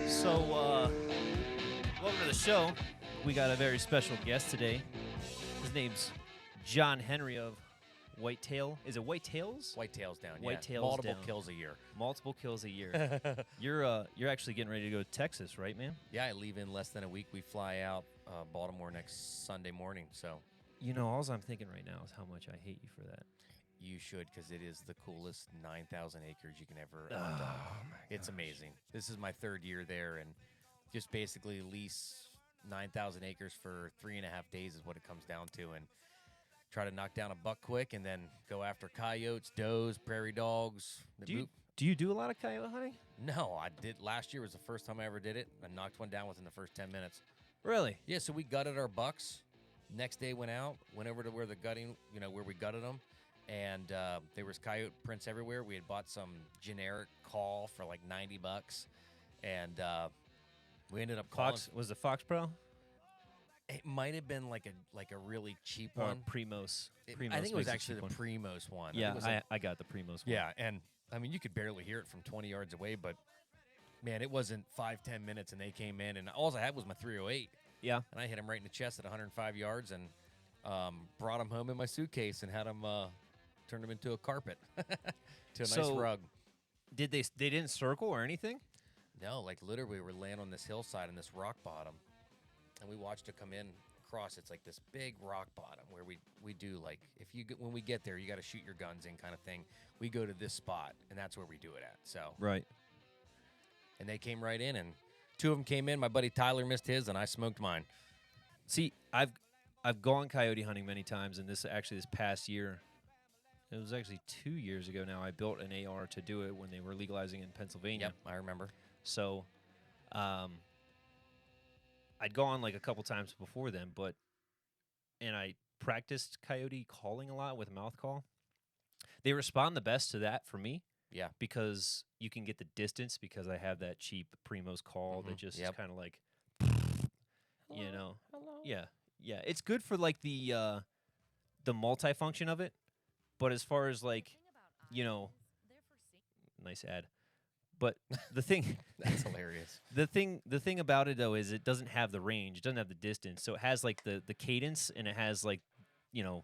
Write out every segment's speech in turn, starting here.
So, welcome to the show. We got a very special guest today. His name's John Henry of Whitetail. Is it Whitetails? Whitetails down. Whitetails Multiple down. kills a year. Multiple kills a year. You're actually getting ready to go to Texas, right, man? Yeah, I leave in less than a week. We fly out Baltimore next Sunday morning. So You know, all I'm thinking right now is how much I hate you for that. you should, because it is the coolest 9,000 acres you can ever Oh, hunt on. my It's amazing. This is my third year there, and just basically lease 9,000 acres for 3.5 days is what it comes down to, and try to knock down a buck quick, and then go after coyotes, does, prairie dogs. Do you do a lot of coyote hunting? No, I did. Last year was the first time I ever did it. I knocked one down within the first 10 minutes. Really? Yeah, so we gutted our bucks. Next day went out, went over to where the gutting, where we gutted them, and there was coyote prints everywhere. We had bought some generic call for like $90, and we ended up calling. Was it Fox Pro? It might have been like a really cheap Or one. Primos? I think it was makes a actually cheap the one. Primos one. Yeah, I got the Primos one. Yeah, and I mean you could barely hear it from 20 yards away, but man, it wasn't 5-10 minutes, and they came in, and all I had was my 308. Yeah. And I hit him right in the chest at 105 yards and brought him home in my suitcase and had him turned him into a carpet, to a nice rug. Did they didn't circle or anything? No, like literally we were laying on this hillside in this rock bottom, and we watched it come in across. It's like this big rock bottom where we do like, when we get there, you got to shoot your guns in kind of thing. We go to this spot, and that's where we do it at. So Right. And they came right in, and two of them came in. My buddy Tyler missed his, and I smoked mine. See, I've gone coyote hunting many times, and this past year, it was actually 2 years ago now, I built an AR to do it when they were legalizing in Pennsylvania. Yep, I remember. So, I'd gone like a couple times before then, and I practiced coyote calling a lot with mouth call. They respond the best to that for me. Yeah. Because you can get the distance, because I have that cheap Primos call that just is kind of like, Hello. Yeah. It's good for like the multifunction of it, but as far as like, nice ad. But the thing That's hilarious. the thing about it though is it doesn't have the range, it doesn't have the distance, so it has like the cadence, and it has like the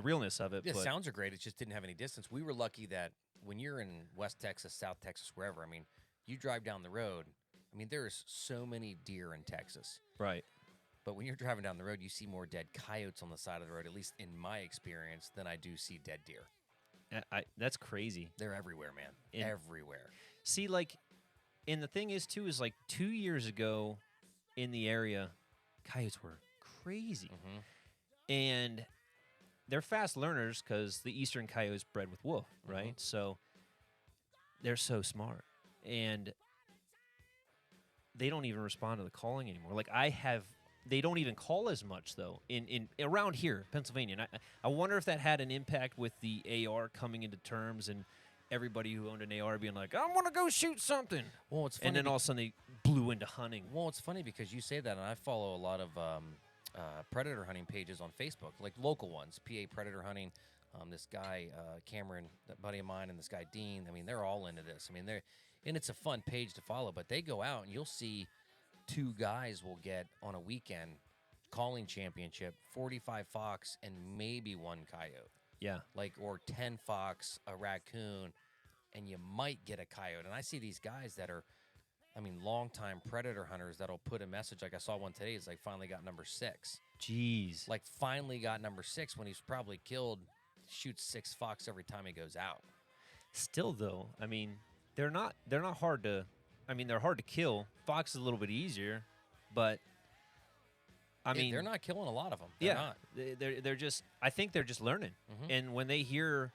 realness of it. Yeah, but sounds are great. It just didn't have any distance. We were lucky that when you're in West Texas, South Texas, wherever, I mean, you drive down the road. I mean, there's so many deer in Texas. Right. But when you're driving down the road, you see more dead coyotes on the side of the road, at least in my experience, than I do see dead deer. That's crazy. They're everywhere, man. Everywhere. See, like, and the thing is, too, is like 2 years ago in the area, coyotes were crazy. Mm-hmm. And they're fast learners because the eastern coyotes bred with wolf, right? Mm-hmm. So they're so smart. And they don't even respond to the calling anymore. Like, they don't even call as much, though, in around here, Pennsylvania. And I wonder if that had an impact with the AR coming into terms and everybody who owned an AR being like, I want to go shoot something. Well, it's funny. And then all of a sudden they blew into hunting. Well, it's funny because you say that, and I follow a lot of predator hunting pages on Facebook, like local ones, PA Predator Hunting. This guy, Cameron, that buddy of mine, and this guy, Dean, I mean, they're all into this. I mean, and it's a fun page to follow, but they go out and you'll see two guys will get on a weekend calling championship, 45 fox and maybe one coyote. Yeah. Like, or 10 fox, a raccoon, and you might get a coyote. And I see these guys that are, I mean, longtime predator hunters that'll put a message. Like I saw one today, it's like finally got number 6. Jeez. Like finally got number 6 when he's probably killed, shoots 6 fox every time he goes out. Still, though, I mean, they're not hard to, I mean, they're hard to kill. Fox is a little bit easier, but I mean, they're not killing a lot of them. They're not. They're just, I think they're just learning. Mm-hmm. And when they hear,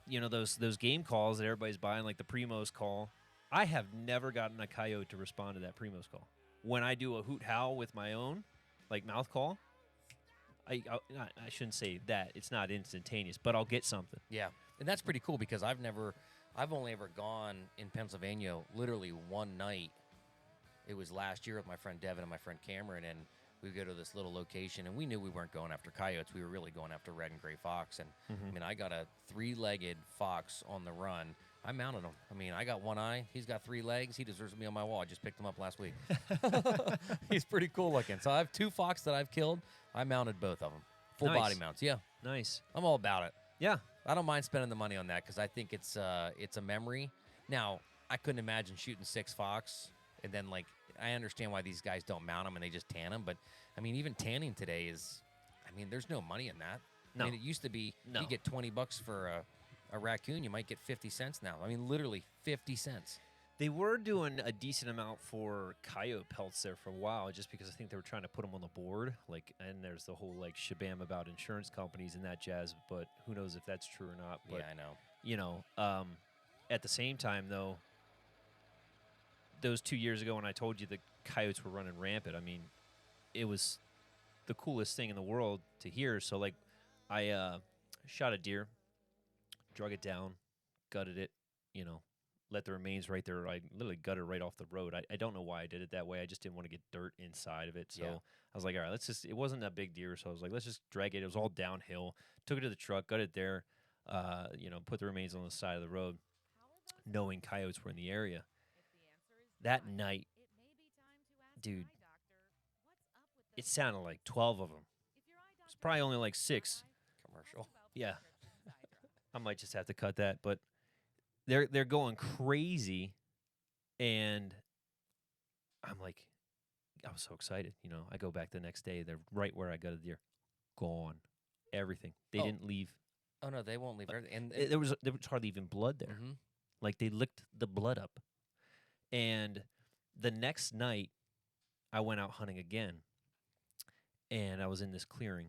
those game calls that everybody's buying, like the Primos call, I have never gotten a coyote to respond to that Primos call. When I do a hoot howl with my own, like mouth call, I shouldn't say that. It's not instantaneous, but I'll get something. Yeah, and that's pretty cool because I've only ever gone in Pennsylvania literally one night. It was last year with my friend Devin and my friend Cameron, and we would go to this little location, and we knew we weren't going after coyotes. We were really going after red and gray fox. And I mean, I got a 3-legged fox on the run I mounted him. I mean, I got one eye. He's got 3 legs. He deserves to be on my wall. I just picked him up last week. He's pretty cool looking. So I have 2 fox that I've killed. I mounted both of them. Full body mounts. Yeah. Nice. I'm all about it. Yeah. I don't mind spending the money on that because I think it's a memory. Now, I couldn't imagine shooting 6 fox and then, like, I understand why these guys don't mount them and they just tan them. But, I mean, even tanning today is, I mean, there's no money in that. No. I mean, it used to be you get $20 for a raccoon. You might get 50 cents now. I mean, literally 50 cents. They were doing a decent amount for coyote pelts there for a while, just because I think they were trying to put them on the board. Like, and there's the whole like shabam about insurance companies and that jazz. But who knows if that's true or not? But, Yeah, I know. You know, at the same time though, those 2 years ago when I told you the coyotes were running rampant, I mean, it was the coolest thing in the world to hear. So like, I shot a deer, drug it down, gutted it, you know, let the remains right there. I literally gutted right off the road. I don't know why I did it that way. I just didn't want to get dirt inside of it. So I was like, all right, it wasn't that big deer. So I was like, let's just drag it. It was all downhill. Took it to the truck, gutted it there, you know, put the remains on the side of the road, knowing coyotes were in the area. That night, dude, it sounded like 12 of them. It's probably only like 6. Commercial. Yeah. I might just have to cut that, but they're going crazy, and I'm like, I was so excited. You know, I go back the next day. They're right where I got a deer, gone, everything. They didn't leave. Oh no, they won't leave. And There was hardly even blood there. Mm-hmm. Like they licked the blood up. And the next night, I went out hunting again, and I was in this clearing.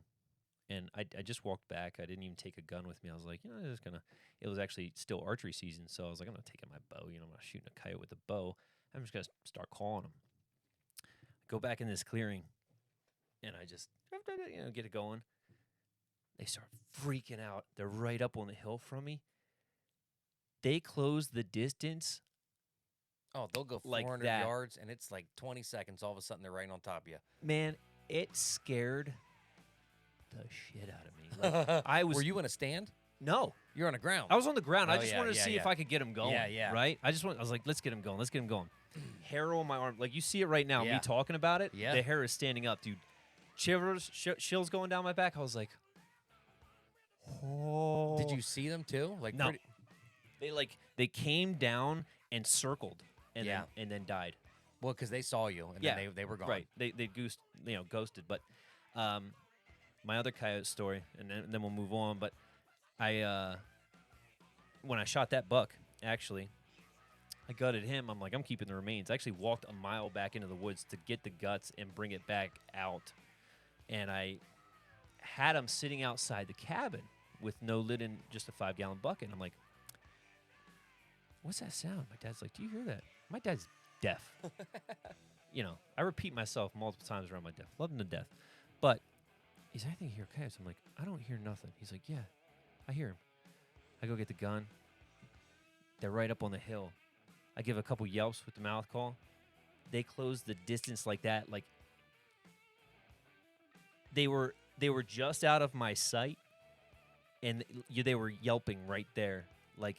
And I just walked back. I didn't even take a gun with me. I was like, you know, I'm just going to – it was actually still archery season. So I was like, I'm not taking my bow. You know, I'm not shooting a coyote with a bow. I'm just going to start calling them. Go back in this clearing, and I just, you know, get it going. They start freaking out. They're right up on the hill from me. They close the distance. Oh, they'll go 400 yards, and it's like 20 seconds. All of a sudden, they're right on top of you. Man, it scared the shit out of me. Like, I was. Were you in a stand? No, you're on the ground. I was on the ground. Oh, I just wanted to see if I could get him going. Yeah. Right. I was like, let's get him going. Let's get him going. Hair on my arm, like you see it right now. Yeah. Me talking about it. Yeah. The hair is standing up, dude. Shivers, chills going down my back. I was like, oh. Did you see them too? Like no. They came down and circled, and then died. Well, because they saw you, and then they were gone. Right. They ghosted. But my other coyote story, and then we'll move on. But when I shot that buck, actually, I gutted him. I'm like, I'm keeping the remains. I actually walked a mile back into the woods to get the guts and bring it back out. And I had him sitting outside the cabin with no lid and just a 5-gallon bucket. And I'm like, what's that sound? My dad's like, do you hear that? My dad's deaf. You know, I repeat myself multiple times around my dad. Love him to death. But he's like, I think you hear coyotes. I'm like, I don't hear nothing. He's like, yeah, I hear him. I go get the gun. They're right up on the hill. I give a couple yelps with the mouth call. They close the distance like that. Like they were just out of my sight, and they were yelping right there. Like,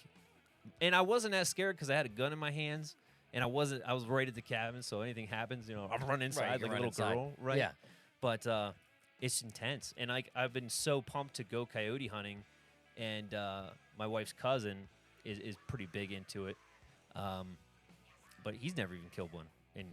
and I wasn't as scared because I had a gun in my hands, and I was right at the cabin. So anything happens, you know, I'll run inside like a little girl, right? Yeah. But it's intense, and I've been so pumped to go coyote hunting, and my wife's cousin is pretty big into it. But he's never even killed one in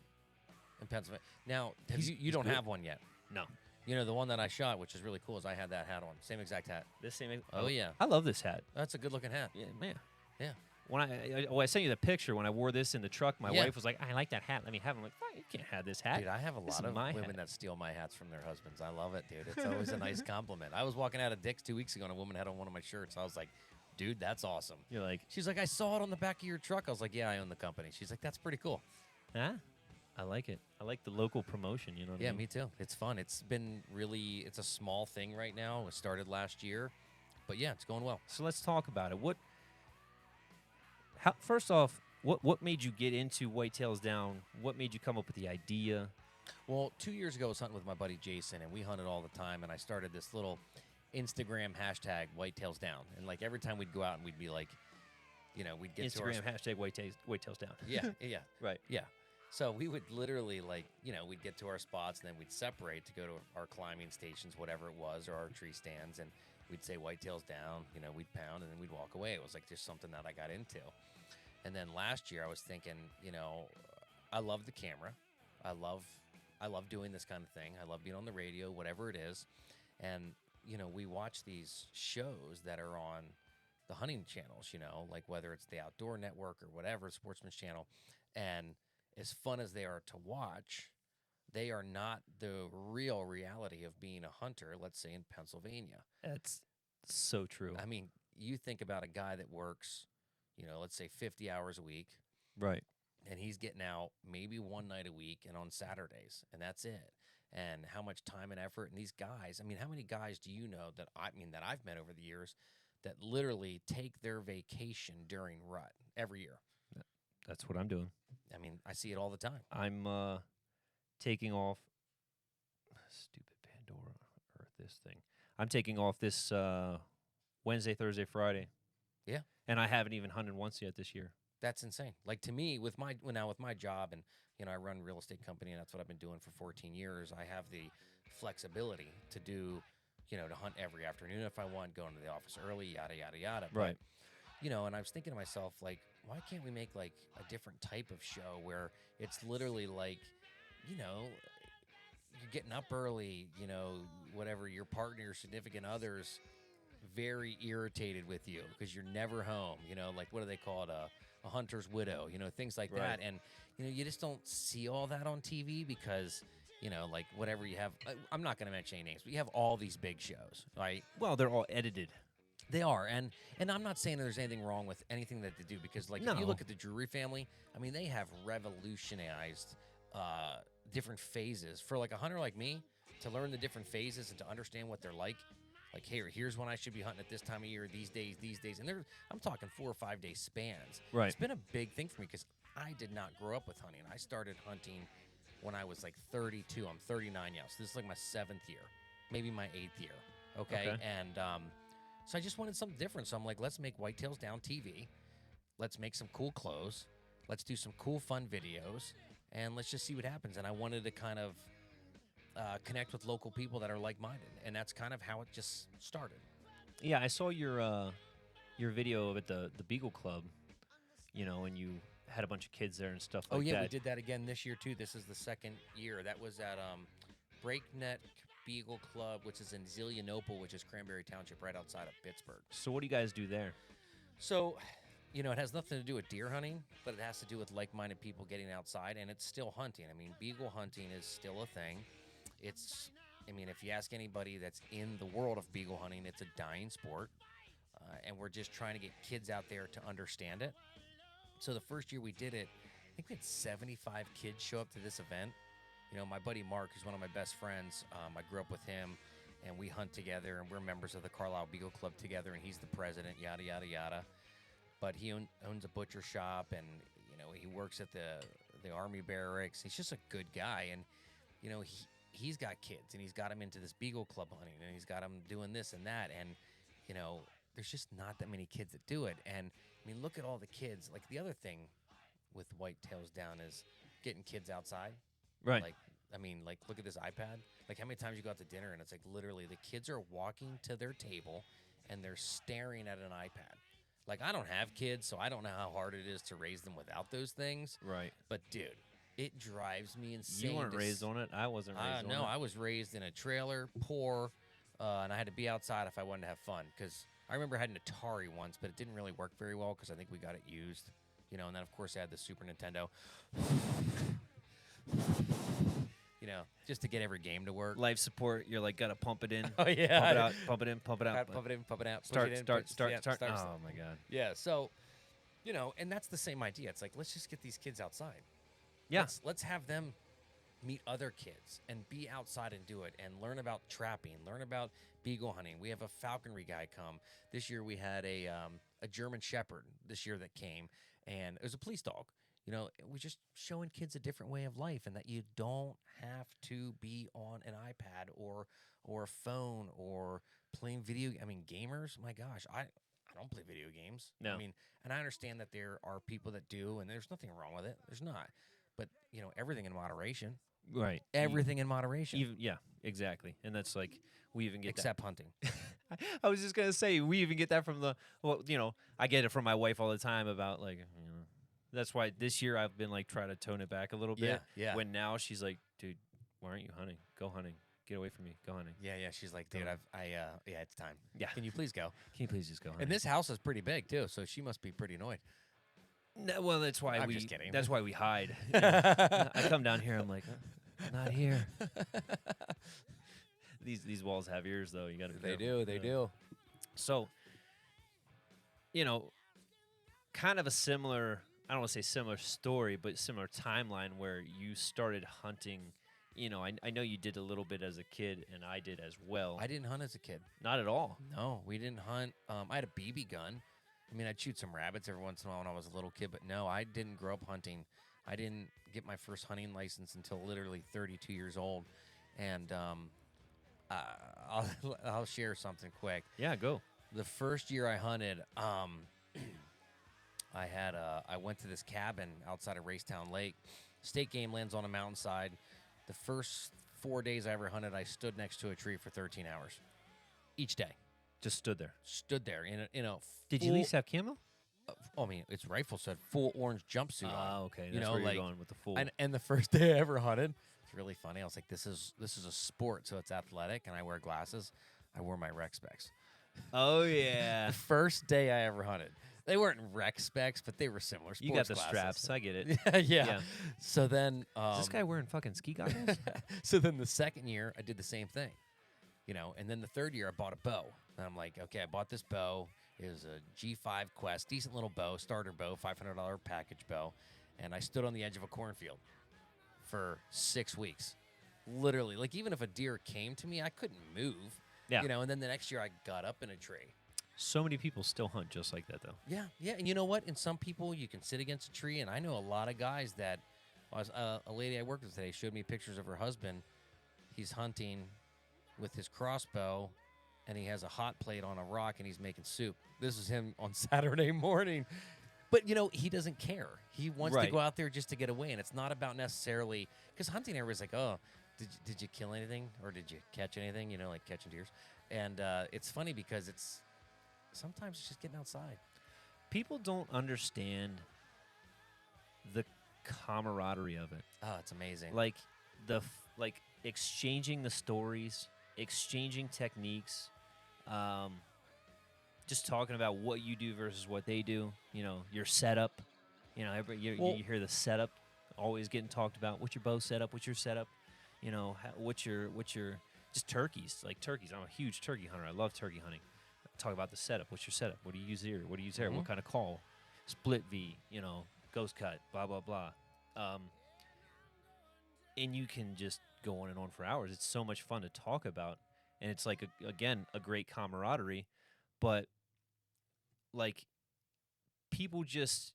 Pennsylvania. Now, you don't have one yet? No. You know, the one that I shot, which is really cool, is I had that hat on. Same exact hat. This same. Oh, yeah. I love this hat. That's a good-looking hat. Yeah, man. Yeah. When I sent you the picture when I wore this in the truck, my wife was like, I like that hat. Let me have it. I'm like, you can't have this hat. Dude, I have a lot of women that steal my hats from their husbands. I love it, dude. It's always a nice compliment. I was walking out of Dick's 2 weeks ago, and a woman had on one of my shirts. I was like, dude, that's awesome. You're like, she's like, I saw it on the back of your truck. I was like, yeah, I own the company. She's like, that's pretty cool. huh? I like it. I like the local promotion, you know what I mean? Yeah, me too. It's fun. It's been really, it's a small thing right now. It started last year. But yeah, it's going well. So let's talk about it. First off, what made you get into Whitetails Down? What made you come up with the idea? Well, 2 years ago, I was hunting with my buddy Jason, and we hunted all the time, and I started this little Instagram hashtag, Whitetails Down. And like every time we'd go out and we'd be like, we'd get to our Instagram hashtag whitetails down. yeah, yeah, Right. yeah. So we would literally we'd get to our spots and then we'd separate to go to our climbing stations, whatever it was, or our tree stands, and we'd say whitetails down. We'd pound and then we'd walk away. It was like just something that I got into. And then last year I was thinking, I love the camera. I love doing this kind of thing. I love being on the radio, whatever it is. And, we watch these shows that are on the hunting channels, like whether it's the Outdoor Network or whatever, Sportsman's Channel. And as fun as they are to watch, they are not the real reality of being a hunter, let's say in Pennsylvania. That's so true. I mean, you think about a guy that works, let's say 50 hours a week. Right. And he's getting out maybe one night a week and on Saturdays, and that's it. And how much time and effort. And these guys, I mean, how many guys do you know that I've met over the years that literally take their vacation during rut every year? That's what I'm doing. I mean, I see it all the time. I'm taking off. Stupid Pandora or this thing. I'm taking off this Wednesday, Thursday, Friday. Yeah. And I haven't even hunted once yet this year. That's insane. Like, to me, with my job, and I run a real estate company, and that's what I've been doing for 14 years. I have the flexibility to do, to hunt every afternoon if I want, going to the office early, yada yada yada. Right. But, and I was thinking to myself, like, why can't we make like a different type of show where it's literally like, you're getting up early, whatever, your partner, your significant other's very irritated with you because you're never home, like, what do they call it? A hunter's widow, things like that. And, you just don't see all that on TV because, like whatever you have, I'm not going to mention any names, but you have all these big shows, right? Well, they're all edited. They are. And I'm not saying there's anything wrong with anything that they do because, like, No. if you look at the Drury family, I mean, they have revolutionized different phases. For, like, a hunter like me, to learn the different phases and to understand what they're like, here's when I should be hunting at this time of year, these days. And I'm talking 4 or 5 day spans. Right. It's been a big thing for me because I did not grow up with hunting. I started hunting when I was like 32. I'm 39 now. So this is like my 7th year, maybe my 8th year. Okay. And so I just wanted something different. So I'm like, let's make Whitetails Down TV. Let's make some cool clothes. Let's do some cool, fun videos. And let's just see what happens. And I wanted to kind of connect with local people that are like-minded, and that's kind of how it just started. Yeah, I saw your video at the Beagle Club, and you had a bunch of kids there and stuff like that. Oh yeah, we did that again this year too. This is the 2nd year. That was at Breakneck Beagle Club, which is in Zelienople, which is Cranberry Township, right outside of Pittsburgh. So what do you guys do there? So, it has nothing to do with deer hunting, but it has to do with like-minded people getting outside, and it's still hunting. I mean, beagle hunting is still a thing. If you ask anybody that's in the world of beagle hunting, it's a dying sport, and we're just trying to get kids out there to understand it. So the first year we did it, I think we had 75 kids show up to this event. My buddy Mark, who's one of my best friends, I grew up with him, and we hunt together, and we're members of the Carlisle Beagle Club together, and he's the president, yada, yada, yada. But he owns a butcher shop, and, he works at the Army barracks. He's just a good guy, and, he's got kids, and he's got them into this Beagle Club hunting, and he's got them doing this and that, and, there's just not that many kids that do it. And, look at all the kids. Like, the other thing with Whitetails Down is getting kids outside. Right. Look at this iPad. Like, how many times you go out to dinner, and it's like literally the kids are walking to their table, and they're staring at an iPad. Like, I don't have kids, so I don't know how hard it is to raise them without those things. Right. But, dude, it drives me insane. You weren't raised on it. I wasn't raised on it. No, I was raised in a trailer, poor, and I had to be outside if I wanted to have fun. Because I remember I had an Atari once, but it didn't really work very well because I think we got it used. And then, of course, I had the Super Nintendo. Just to get every game to work. Life support, you're like, gotta pump it in. Oh, yeah. Pump it out, pump it in, pump it out. Pump it in, pump it out. Start. Oh, my God. Yeah, so, and that's the same idea. It's like, let's just get these kids outside. Yeah. Let's have them meet other kids and be outside and do it and learn about trapping, learn about beagle hunting. We have a falconry guy come. This year we had a German Shepherd this year that came, and it was a police dog. We're just showing kids a different way of life, and that you don't have to be on an iPad or a phone or playing video. Gamers, my gosh, I don't play video games. No. I mean, and I understand that there are people that do, and there's nothing wrong with it. There's not. But, everything in moderation. Right. Everything in moderation. Even yeah, exactly. And that's like we even get except hunting. I was just gonna say we even get that from I get it from my wife all the time about that's why this year I've been like trying to tone it back a little bit. Yeah. When now she's like, dude, why aren't you hunting? Go hunting. Get away from me. Go hunting. Yeah. She's like, dude, it's time. Yeah. Can you please go? Can you please just go hunting? And this house is pretty big too, so she must be pretty annoyed. No, well, that's why I'm just kidding. That's why we hide. I come down here. I'm like, I'm not here. These walls have ears, though. You got to. They do. So, kind of a similar. I don't want to say similar story, but similar timeline where you started hunting. I know you did a little bit as a kid, and I did as well. I didn't hunt as a kid. Not at all. No, we didn't hunt. I had a BB gun. I mean, I'd shoot some rabbits every once in a while when I was a little kid, but no, I didn't grow up hunting. I didn't get my first hunting license until literally 32 years old. And I'll share something quick. Yeah, go. The first year I hunted, I went to this cabin outside of Racetown Lake. State game lands on a mountainside. The first 4 days I ever hunted, I stood next to a tree for 13 hours each day. Just stood there. Stood there in a. Did you at least have camo? I mean, it's rifle set, full orange jumpsuit on. Okay. That's where you're going with the full. And the first day I ever hunted, it's really funny. I was like, this is a sport, so it's athletic, and I wear glasses. I wore my rec specs. Oh yeah. The first day I ever hunted, they weren't rec specs, but they were similar. Sports You got the glasses. straps. I get it. yeah. So then, is this guy wearing fucking ski goggles? So then the second year I did the same thing, and then the third year I bought a bow. And I'm like, okay, I bought this bow. It was a G5 Quest, decent little bow, starter bow, $500 package bow. And I stood on the edge of a cornfield for 6 weeks. Literally. Like, even if a deer came to me, I couldn't move. Yeah. And then the next year I got up in a tree. So many people still hunt just like that, though. Yeah. And you know what? In some people, you can sit against a tree. And I know a lot of guys that, a lady I worked with today showed me pictures of her husband. He's hunting with his crossbow, and he has a hot plate on a rock, and he's making soup. This is him on Saturday morning. But, he doesn't care. He wants to go out there just to get away, and it's not about necessarily – because hunting everybody's like, oh, did you kill anything or did you catch anything, like catching deers. And it's funny because sometimes it's just getting outside. People don't understand the camaraderie of it. Oh, it's amazing. Like exchanging the stories, exchanging techniques, just talking about what you do versus what they do. Your setup. You hear the setup always getting talked about. What's your bow setup? What's your setup? What's your just turkeys? Like turkeys. I'm a huge turkey hunter. I love turkey hunting. Talk about the setup. What's your setup? What do you use here? What do you use there? Mm-hmm. What kind of call? Split V. Ghost cut. Blah blah blah. And you can just go on and on for hours. It's so much fun to talk about, and it's like a great camaraderie. But like people just,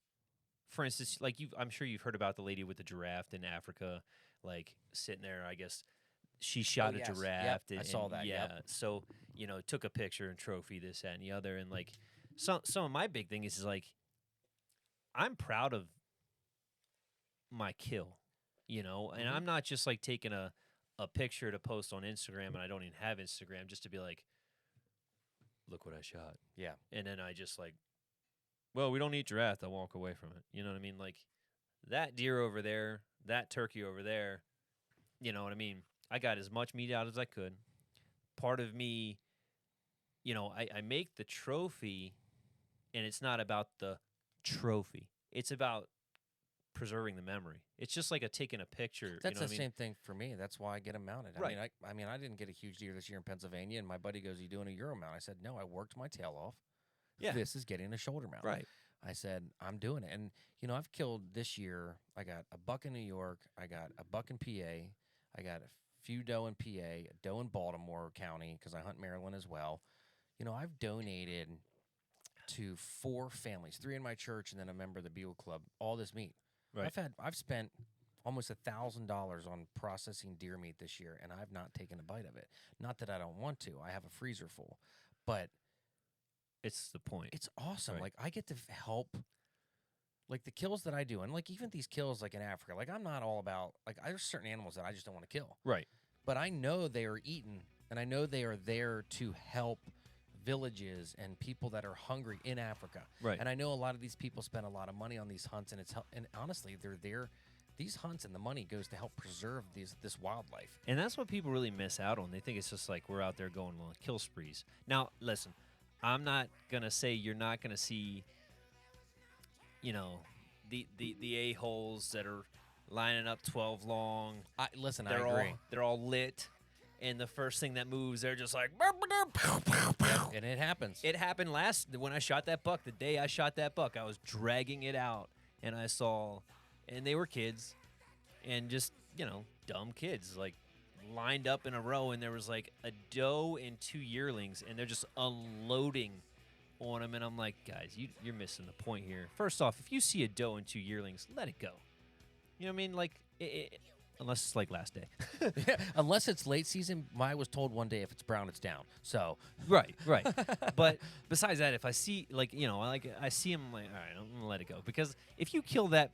for instance, like I'm sure you've heard about the lady with the giraffe in Africa, like sitting there. I guess she shot a giraffe. Yep, I saw that. Yeah. Yep. So took a picture and trophy this, that, and the other, and like some of my big thing is like I'm proud of my kill, and I'm not just like taking a picture to post on Instagram, and I don't even have Instagram, just to be like, look what I shot. Yeah. And then I just like, well, we don't eat giraffe. I'll walk away from it. You know what I mean? Like that deer over there, that turkey over there, you know what I mean? I got as much meat out as I could. Part of me, I make the trophy, and it's not about the trophy. It's about preserving the memory. It's just like taking a picture. That's the same thing for me. That's why I get them mounted. Right. I mean, I didn't get a huge deer this year in Pennsylvania, and my buddy goes, "You doing a Euro mount?" I said, "No, I worked my tail off. Yeah. This is getting a shoulder mount." Right. I said, "I'm doing it." And I've killed this year. I got a buck in New York. I got a buck in PA. I got a few doe in PA, a doe in Baltimore County because I hunt Maryland as well. I've donated to 4 families, 3 in my church, and then a member of the Bugle Club. All this meat. Right. I've spent almost $1,000 on processing deer meat this year, and I've not taken a bite of it. Not that I don't want to. I have a freezer full, but It's the point. It's awesome. Right. Like I get to help. Like the kills that I do, and like even these kills like in Africa, like I'm not all about like there's certain animals that I just don't want to kill. Right. But I know they are eaten, and I know they are there to help villages and people that are hungry in Africa. Right. And I know a lot of these people spend a lot of money on these hunts, and and honestly, they're there. These hunts and the money goes to help preserve this wildlife. And that's what people really miss out on. They think it's just like we're out there going on kill sprees. Now, listen, I'm not gonna say you're not gonna see, you know, the a-holes that are lining up 12 long. I agree. They're all lit, and the first thing that moves, they're just like. And it happens. It happened when I shot that buck. The day I shot that buck, I was dragging it out, and I saw, and they were kids, and just dumb kids like lined up in a row, and there was like a doe and 2 yearlings, and they're just unloading on them, and I'm like, guys, you're missing the point here. First off, if you see a doe and 2 yearlings, let it go. You know what I mean? Like, unless it's like last day. Yeah, unless it's late season, I was told one day if it's brown, it's down. So right. But besides that, if I see I see them, I'm like, all right, I'm gonna let it go, because if you kill the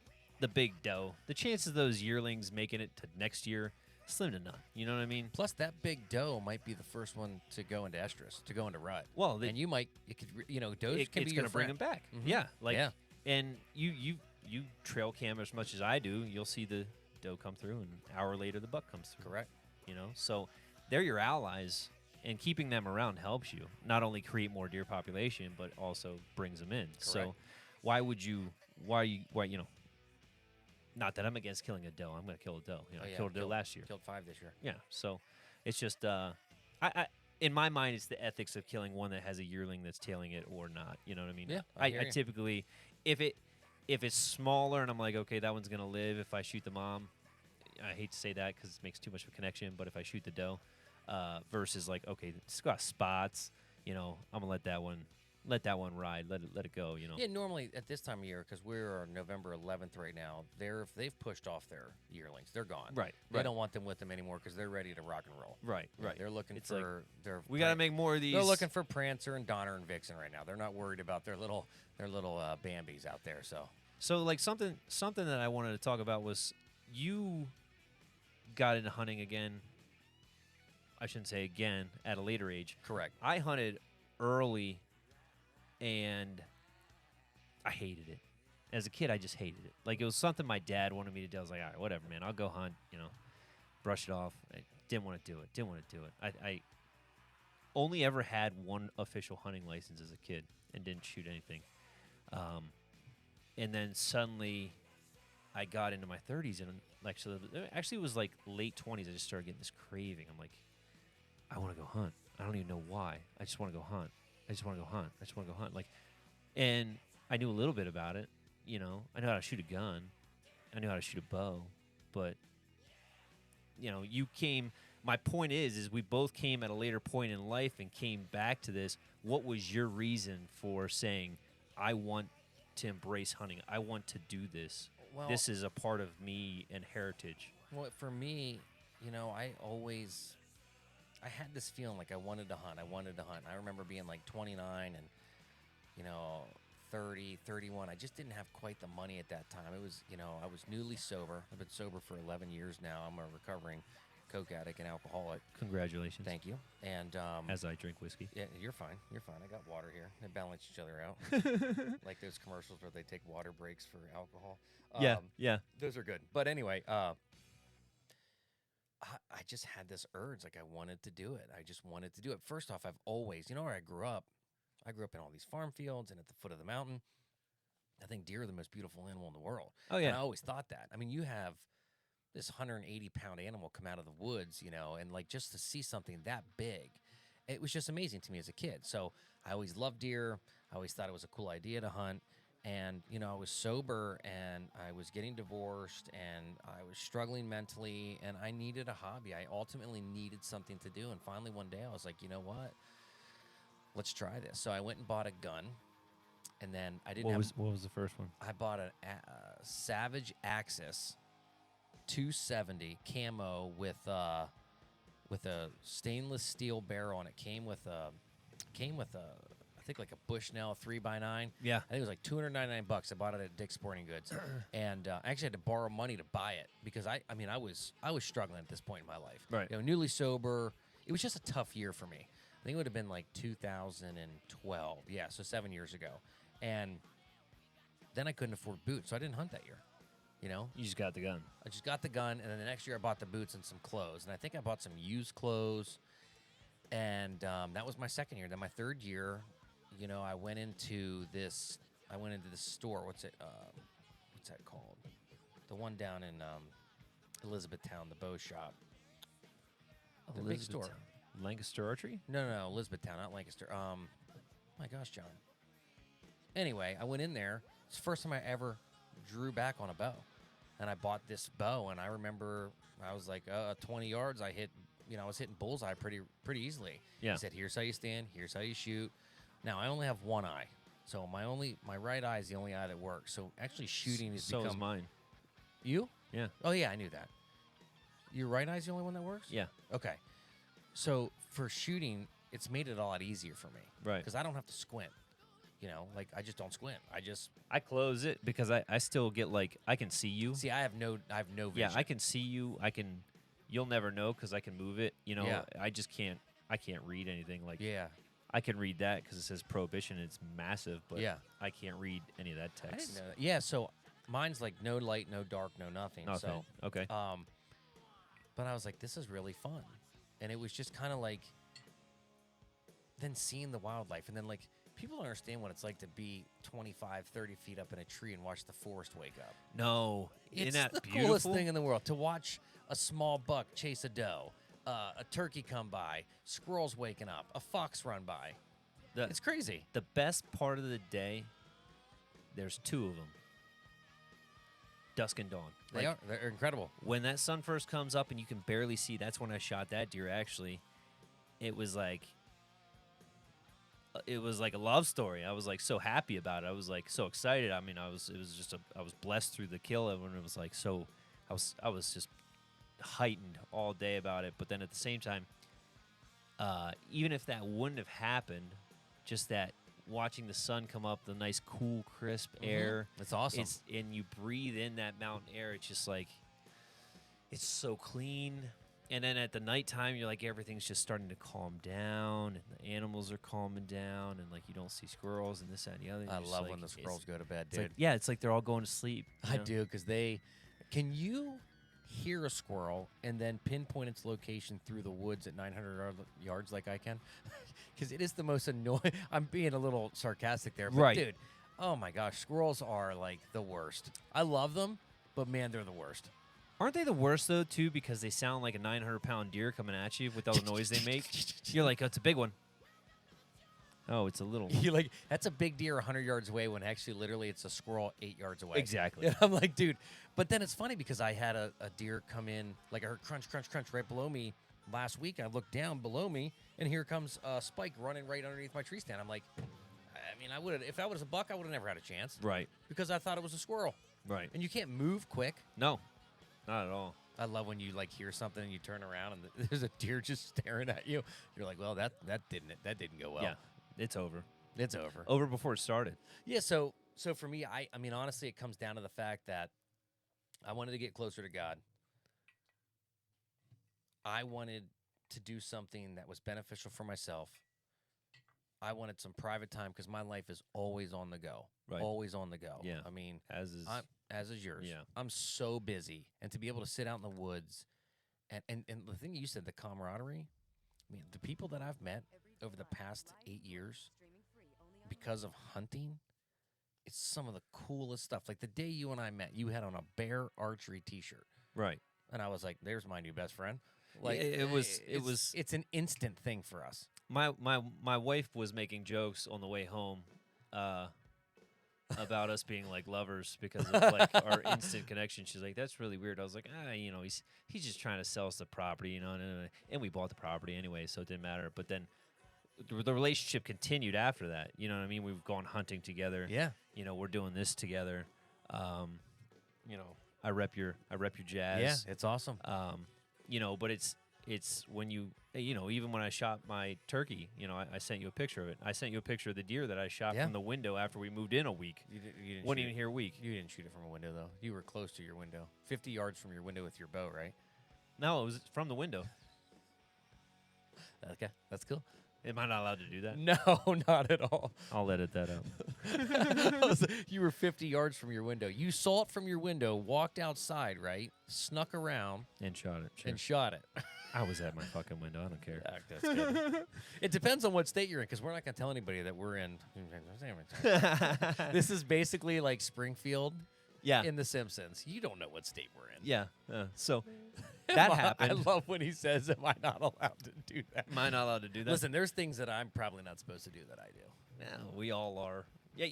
big doe, the chances of those yearlings making it to next year slim to none. You know what I mean? plus that big doe might be the first one to go into estrus, to go into rut. Well, and does it's can be your gonna bring them friend. back. Mhm. Yeah, like Yeah. and you trail cam as much as I do. You'll see the doe come through, and an hour later the buck comes through. Correct. So they're your allies, and keeping them around helps you not only create more deer population, but also brings them in. Correct. So why not that I'm against killing a doe. I'm going to kill a doe. I killed a doe last year. Killed 5 this year. Yeah. So it's just I in my mind, it's the ethics of killing one that has a yearling that's tailing it or not. You know what I mean? Yeah, I hear you. typically, if it's smaller and I'm like, okay, that one's going to live if I shoot the mom. I hate to say that because it makes too much of a connection, but if I shoot the doe versus like, okay, it's got spots, I'm going to let that one ride, let it go, Yeah, normally at this time of year, because we're November 11th right now, they've pushed off their yearlings. They're gone. Right. They don't want them with them anymore because they're ready to rock and roll. Right. They're looking It's like, we got got to make more of these. They're looking for Prancer and Donner and Vixen right now. They're not worried about their little Bambis out there. So like something that I wanted to talk about was you got into hunting again. I shouldn't say again, at a later age. Correct. I hunted early, and I hated it. As a kid, I just hated it. Like, it was something my dad wanted me to do. I was like, all right, whatever, man. I'll go hunt, brush it off. I didn't want to do it. I only ever had one official hunting license as a kid and didn't shoot anything. And then suddenly I got into my 30s, and actually it was like late 20s. I just started getting this craving. I'm like, I want to go hunt. I don't even know why. I just want to go hunt. Like, and I knew a little bit about it. I know how to shoot a gun. I knew how to shoot a bow. But, you came. My point is we both came at a later point in life and came back to this. What was your reason for saying, I want to embrace hunting? I want to do this. Well, this is a part of me and heritage. Well, for me, I had this feeling like I wanted to hunt. I remember being like 29 and, 30, 31. I just didn't have quite the money at that time. It was, I was newly sober. I've been sober for 11 years now. I'm a recovering coke addict and alcoholic. Congratulations. Thank you. And as I drink whiskey. Yeah, you're fine. I got water here. They balance each other out. Like those commercials where they take water breaks for alcohol. Yeah. Those are good. But anyway, I just had this urge. Like, I wanted to do it. I just wanted to do it. First off, I've always, where I grew up in all these farm fields and at the foot of the mountain. I think deer are the most beautiful animal in the world. Oh, yeah. And I always thought that. I mean, you have this 180-pound animal come out of the woods, and like just to see something that big, it was just amazing to me as a kid. So I always loved deer. I always thought it was a cool idea to hunt. And, I was sober and I was getting divorced and I was struggling mentally and I needed a hobby. I ultimately needed something to do. And finally one day I was like, you know what? Let's try this. So I went and bought a gun. And then I didn't What was the first one? I bought a Savage Axis 270 camo with a stainless steel barrel, and it came with a think like a Bushnell 3x9. Yeah. I think it was like $299. I bought it at Dick's Sporting Goods, and I actually had to borrow money to buy it because I was struggling at this point in my life. Right. Newly sober. It was just a tough year for me. I think it would have been like 2012. Yeah, so 7 years ago, and then I couldn't afford boots, so I didn't hunt that year. You just got the gun. I just got the gun, and then the next year I bought the boots and some clothes, and I think I bought some used clothes, and that was my second year. Then my third year, I went into this store. What's that called? The one down in Elizabethtown, the bow shop. The big store. Lancaster Archery? No, Elizabethtown, not Lancaster. My gosh, John. Anyway, I went in there. It's the first time I ever drew back on a bow. And I bought this bow, and I remember I was like, 20 yards, I was hitting bullseye pretty easily. Yeah. He said, here's how you stand, here's how you shoot. Now, I only have one eye. So my right eye is the only eye that works. So actually shooting has become... So is mine. You? Yeah. Oh, yeah, I knew that. Your right eye is the only one that works? Yeah. Okay. So for shooting, it's made it a lot easier for me. Right. Because I don't have to squint. I just don't squint. I close it because I still get I can see you. See, I have no vision. Yeah, I can see you. You'll never know because I can move it. Yeah. I just can't. I can't read anything. Yeah. I can read that because it says prohibition. It's massive, but Yeah. I can't read any of that I text. didn't know that. Yeah, so mine's like no light, no dark, no nothing. Okay. So, Okay. but I was like, this is really fun. And it was just kind of like then seeing the wildlife. And then people don't understand what it's like to be 25, 30 feet up in a tree and watch the forest wake up. No. It's Isn't that the beautiful? coolest thing in the world. To watch a small buck chase a doe, a turkey come by, squirrels waking up, a fox run by. It's crazy. The best part of the day, there's two of them. Dusk and dawn. They're incredible. When that sun first comes up and you can barely see, that's when I shot that deer, actually. It was like a love story. I was so happy about it. I was so excited. I mean, I was blessed through the kill. Everyone was I was just heightened all day about it. But then at the same time, even if that wouldn't have happened, just that watching the sun come up, the nice, cool, crisp air. It's awesome. And you breathe in that mountain air. It's just it's so clean. And then at the nighttime, you're everything's just starting to calm down, and the animals are calming down, and you don't see squirrels and this, that, and the other. I love when the squirrels go to bed, dude. It's like they're all going to sleep. I do, because can you hear a squirrel and then pinpoint its location through the woods at 900 yards like I can? Because it is the most annoying. I'm being a little sarcastic there, but right. Dude, oh my gosh, squirrels are the worst. I love them, but man, they're the worst. Aren't they the worst, though, too, because they sound like a 900-pound deer coming at you with all the noise they make? You're like, oh, it's a big one. Oh, it's a little one. You're that's a big deer 100 yards away when actually, literally, it's a squirrel 8 yards away. Exactly. And I'm like, dude. But then it's funny because I had a deer come in, I heard crunch, crunch, crunch right below me last week. I looked down below me, and here comes Spike running right underneath my tree stand. I'm like, if that was a buck, I would have never had a chance. Right. Because I thought it was a squirrel. Right. And you can't move quick. No. Not at all. I love when you hear something and you turn around and there's a deer just staring at you. You're like, well, that didn't go well. Yeah, it's over. It's over. Over before it started. Yeah. So for me, I mean, honestly, it comes down to the fact that I wanted to get closer to God. I wanted to do something that was beneficial for myself. I wanted some private time because my life is always on the go. Right. Always on the go. Yeah. I mean, as is yours. Yeah. I'm so busy. And to be able to sit out in the woods and the thing you said, the camaraderie, I mean, the people that I've met over the past 8 years because of hunting, it's some of the coolest stuff. Like the day you and I met, you had on a bear archery t-shirt. Right. And I was like, there's my new best friend. It's an instant thing for us. My wife was making jokes on the way home about us being like lovers because of our instant connection. She's like, "That's really weird." I was like, he's just trying to sell us the property, and we bought the property anyway, so it didn't matter. But then the relationship continued after that. You know what I mean? We've gone hunting together. Yeah. We're doing this together. I rep your jazz. Yeah, it's awesome. But it's when even when I shot my turkey, I sent you a picture of it. I sent you a picture of the deer that I shot Yeah. from the window after we moved in a week. You didn't Wasn't shoot even it. here a week. You didn't shoot it from a window though. You were close to your window, 50 yards from your window with your bow, right? No, it was from the window. Okay, that's cool. Am I not allowed to do that? No, not at all. I'll edit that out. You were 50 yards from your window. You saw it from your window, walked outside, right? Snuck around And shot it. Sure. and shot it. I was at my fucking window. I don't care. That's good. It depends on what state you're in, because we're not going to tell anybody that we're in. This is basically like Springfield Yeah. in The Simpsons. You don't know what state we're in. Yeah. So that happened. I love when he says, "Am I not allowed to do that?" Am I not allowed to do that? Listen, there's things that I'm probably not supposed to do that I do. No, we all are. Yeah,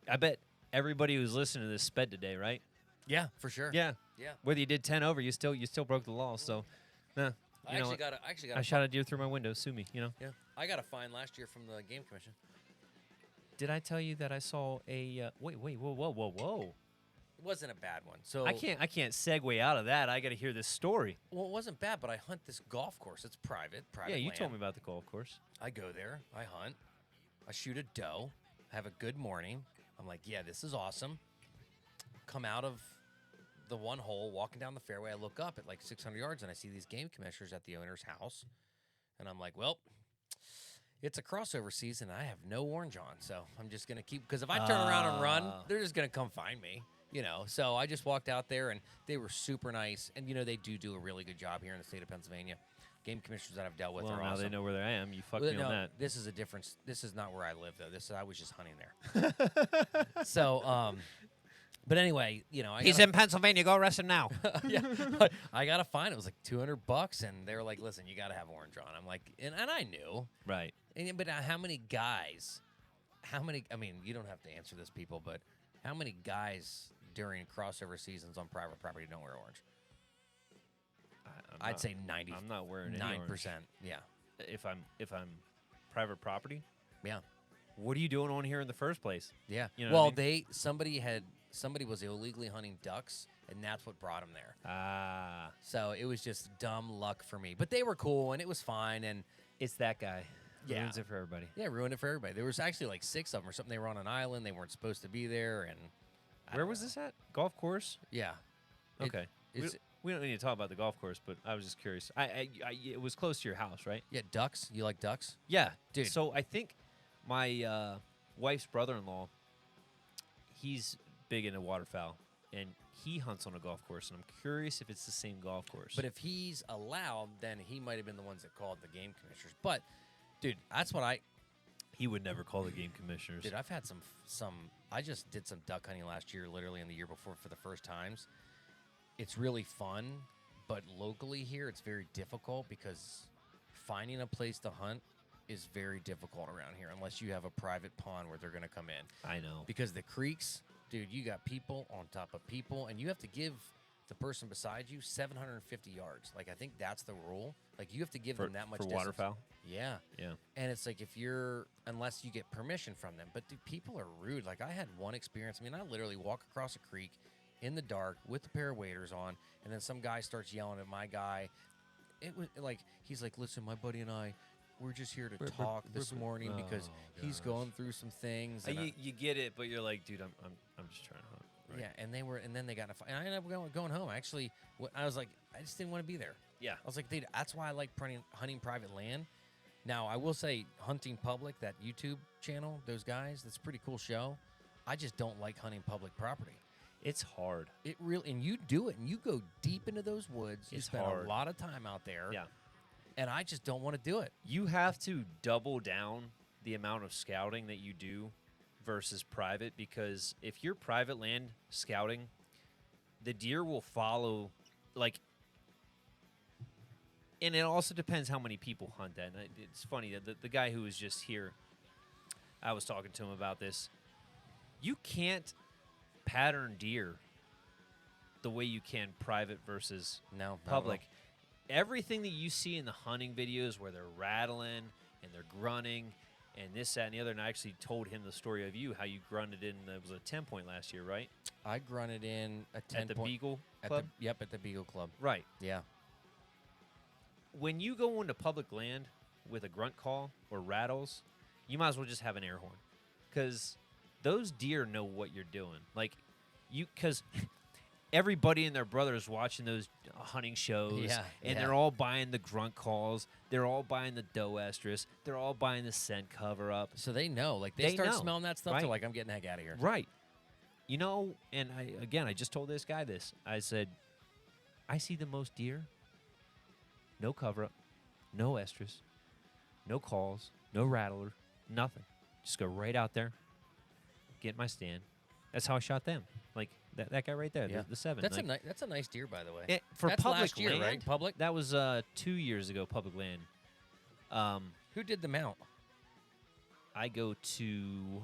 I bet everybody who's listening to this sped today, right? Yeah, for sure. Yeah. Yeah. Whether you did 10 over, you still broke the law. So, nah. I actually got I shot a deer through my window. Sue me, Yeah, I got a fine last year from the game commission. Did I tell you that I saw a wait, whoa. It wasn't a bad one. So I can't segue out of that. I got to hear this story. Well, it wasn't bad, but I hunt this golf course. It's private. Yeah, you land. told me about the golf course. I go there. I hunt. I shoot a doe. Have a good morning. I'm like, yeah, this is awesome. Come out of the one hole, walking down the fairway. I look up at like 600 yards, and I see these game commissioners at the owner's house. And I'm like, well, it's a crossover season. I have no orange on, so I'm just going to keep, because if I turn around and run, they're just going to come find me. So I just walked out there, and they were super nice. And, they do a really good job here in the state of Pennsylvania. Game commissioners that I've dealt with Well, are now awesome. they know where I am. You fucked me on that. This is a difference. This is not where I live, though. I was just hunting there. So, but anyway, He's in Pennsylvania. Go arrest him now. Yeah, I got a fine. It was like $200, and they were like, "Listen, you got to have orange on." I'm like, and I knew, Right. but how many guys? I mean, you don't have to answer this, people, but how many guys during crossover seasons on private property don't wear orange? I'd say 90. I'm not wearing any orange. 9%. Yeah. If I'm private property, Yeah. what are you doing on here in the first place? Yeah. You know what I Well, somebody was illegally hunting ducks, and that's what brought them there. Ah, So it was just dumb luck for me. But they were cool, and it was fine. And it's that guy. Yeah. Ruins it for everybody. yeah, ruined it for everybody. There was actually like 6 of them or something. They were on an island. They weren't supposed to be there. And Where was this at? Golf course? Yeah. Okay. We don't need to talk about the golf course, but I was just curious. It was close to your house, right? Yeah, ducks. You like ducks? Yeah, Dude. So I think my wife's brother-in-law, he's big into waterfowl, and he hunts on a golf course. And I'm curious if it's the same golf course. But if he's allowed, then he might have been the ones that called the game commissioners. But, dude, that's what he would never call the game commissioners. Dude, I've had some. I just did some duck hunting last year, literally, and the year before for the first times. It's really fun, but locally here, it's very difficult because finding a place to hunt is very difficult around here unless you have a private pond where they're going to come in. I know. Because the creeks, dude, you got people on top of people, and you have to give the person beside you 750 yards. Like, I think that's the rule. Like, you have to give them that much for distance. waterfowl. Yeah. Yeah. And it's like unless you get permission from them. But, dude, people are rude. Like, I had one experience. I mean, I literally walk across a creek in the dark with a pair of waders on, and then some guy starts yelling at my guy. It was like, he's like, listen, my buddy and I, we're just here to talk this morning because he's going through some things. And You get it, but you're like, dude, I'm just trying to hunt. Right? Yeah, and then they got in a fight. And I ended up going home. Actually, I was like, I just didn't want to be there. Yeah. I was like, dude, that's why I like hunting private land. Now, I will say, Hunting Public, that YouTube channel, those guys, that's a pretty cool show. I just don't like hunting public property. It's hard. It really, and you do it, and you go deep into those woods. You spend hard. a lot of time out there. Yeah. And I just don't want to do it. You have to double down the amount of scouting that you do versus private, because if you're private land scouting, the deer will follow, like, and it also depends how many people hunt that. And it's funny that the guy who was just here, I was talking to him about this. You can't pattern deer the way you can private versus public. Everything that you see in the hunting videos where they're rattling and they're grunting and this, that, and the other, and I actually told him the story of you, how you grunted in, it was a 10-point last year, right? I grunted in a 10 At the point Beagle Club? At the Beagle Club. Right. Yeah. when you go into public land with a grunt call or rattles, you might as well just have an air horn, because those deer know what you're doing. Like because everybody and their brother is watching those hunting shows, Yeah, and yeah. they're all buying the grunt calls. They're all buying the doe estrus. They're all buying the scent cover up. So they know. Like they They start know, smelling that stuff. right? They're like, I'm getting the heck out of here. Right. You know, and I just told this guy this. I said, I see the most deer. No cover up, no estrus, no calls, no rattler, nothing. Just go right out there, get my stand. That's how I shot them. Like that guy right there, Yeah. the 7. That's like, that's a nice deer, by the way. for That's public last year, land, right? Public. That was 2 years ago. Public land. Who did the mount? I go to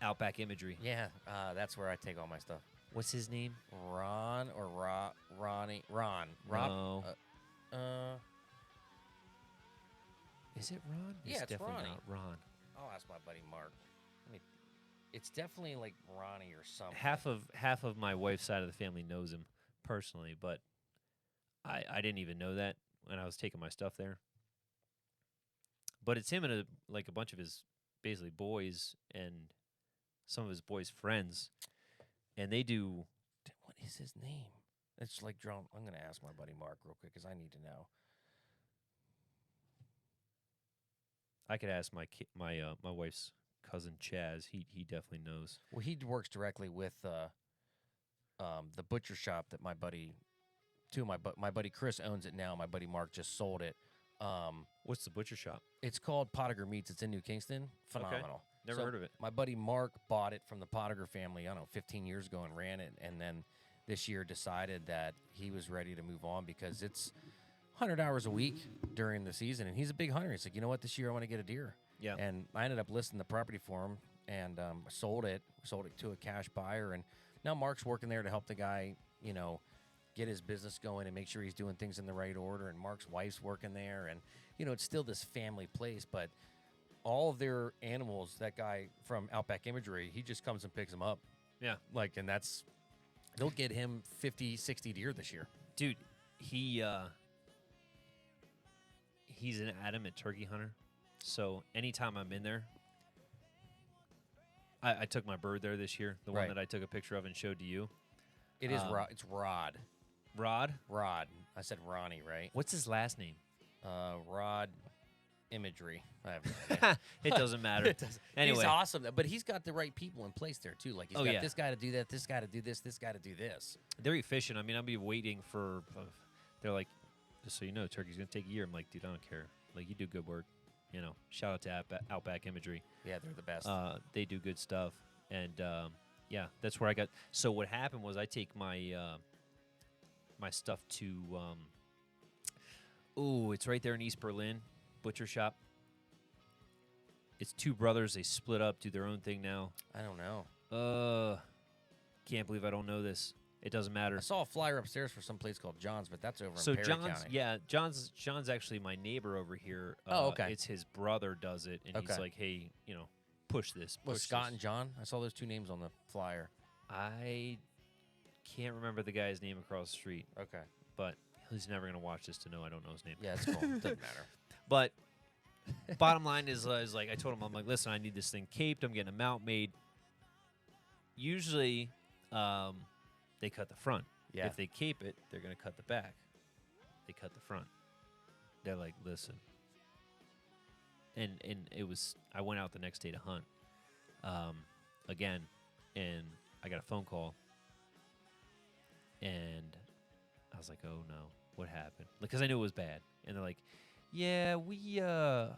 Outback Imagery. Yeah, that's where I take all my stuff. What's his name? Ron or Ronnie? Ron. No. Is it Ron? Yeah, it's definitely Ronnie. not Ron. I'll ask my buddy Mark. I mean, it's definitely like Ronnie or something. Half of my wife's side of the family knows him personally, but I didn't even know that when I was taking my stuff there. But it's him and a bunch of his basically boys and some of his boys' friends, and they do. What is his name? It's like drawn. I'm gonna ask my buddy Mark real quick because I need to know. I could ask my wife's cousin Chaz. He definitely knows. Well, he works directly with the butcher shop that my buddy, my buddy Chris owns it now. My buddy Mark just sold it. What's the butcher shop? It's called Pottinger Meats. It's in New Kingston. Phenomenal. Never heard of it. My buddy Mark bought it from the Pottinger family, I don't know, 15 years ago and ran it. And then this year decided that he was ready to move on because it's 100 hours a week during the season. And he's a big hunter. He's like, you know what? This year I want to get a deer. Yeah. And I ended up listing the property for him and sold it to a cash buyer. And now Mark's working there to help the guy, get his business going and make sure he's doing things in the right order. And Mark's wife's working there. And, it's still this family place, but all of their animals, that guy from Outback Imagery, he just comes and picks them up. Yeah. And they'll get him 50, 60 deer this year. Dude, he's an adamant turkey hunter. So anytime I'm in there, I took my bird there this year, the one Right. that I took a picture of and showed to you. It is Rod. It's Rod. Rod? Rod. I said Ronnie, right? What's his last name? Rod Imagery. I have no idea. It doesn't matter. It doesn't. Anyway. He's awesome, but he's got the right people in place there too. Like he's got yeah. this guy to do that, this guy to do this guy to do this. They're efficient. I mean, I'll be waiting for. They're like, just so you know, turkey's gonna take a year. I'm like, dude, I don't care. Like, you do good work. Shout out to Outback Imagery. Yeah, they're the best. They do good stuff, and yeah, that's where I got. So what happened was I take my my stuff to. It's right there in East Berlin, butcher shop. It's two brothers. They split up, do their own thing now. I don't know. Can't believe I don't know this. It doesn't matter. I saw a flyer upstairs for some place called John's, but that's over So in Perry John's, County. yeah, John's actually my neighbor over here. Oh, okay. It's his brother does it, and he's Okay. like, hey, push this. Was Push Scott this. and John? I saw those two names on the flyer. I can't remember the guy's name across the street, Okay. but he's never gonna watch this to know I don't know his name. Yeah, it's cool. Doesn't matter. But bottom line is like I told him, I'm like, listen, I need this thing caped. I'm getting a mount made. Usually, they cut the front. Yeah. If they cape it, they're gonna cut the back. They cut the front. They're like, listen. And it was. I went out the next day to hunt, again, and I got a phone call, and I was like, oh no, what happened? Because I knew it was bad, and they're like, yeah, we On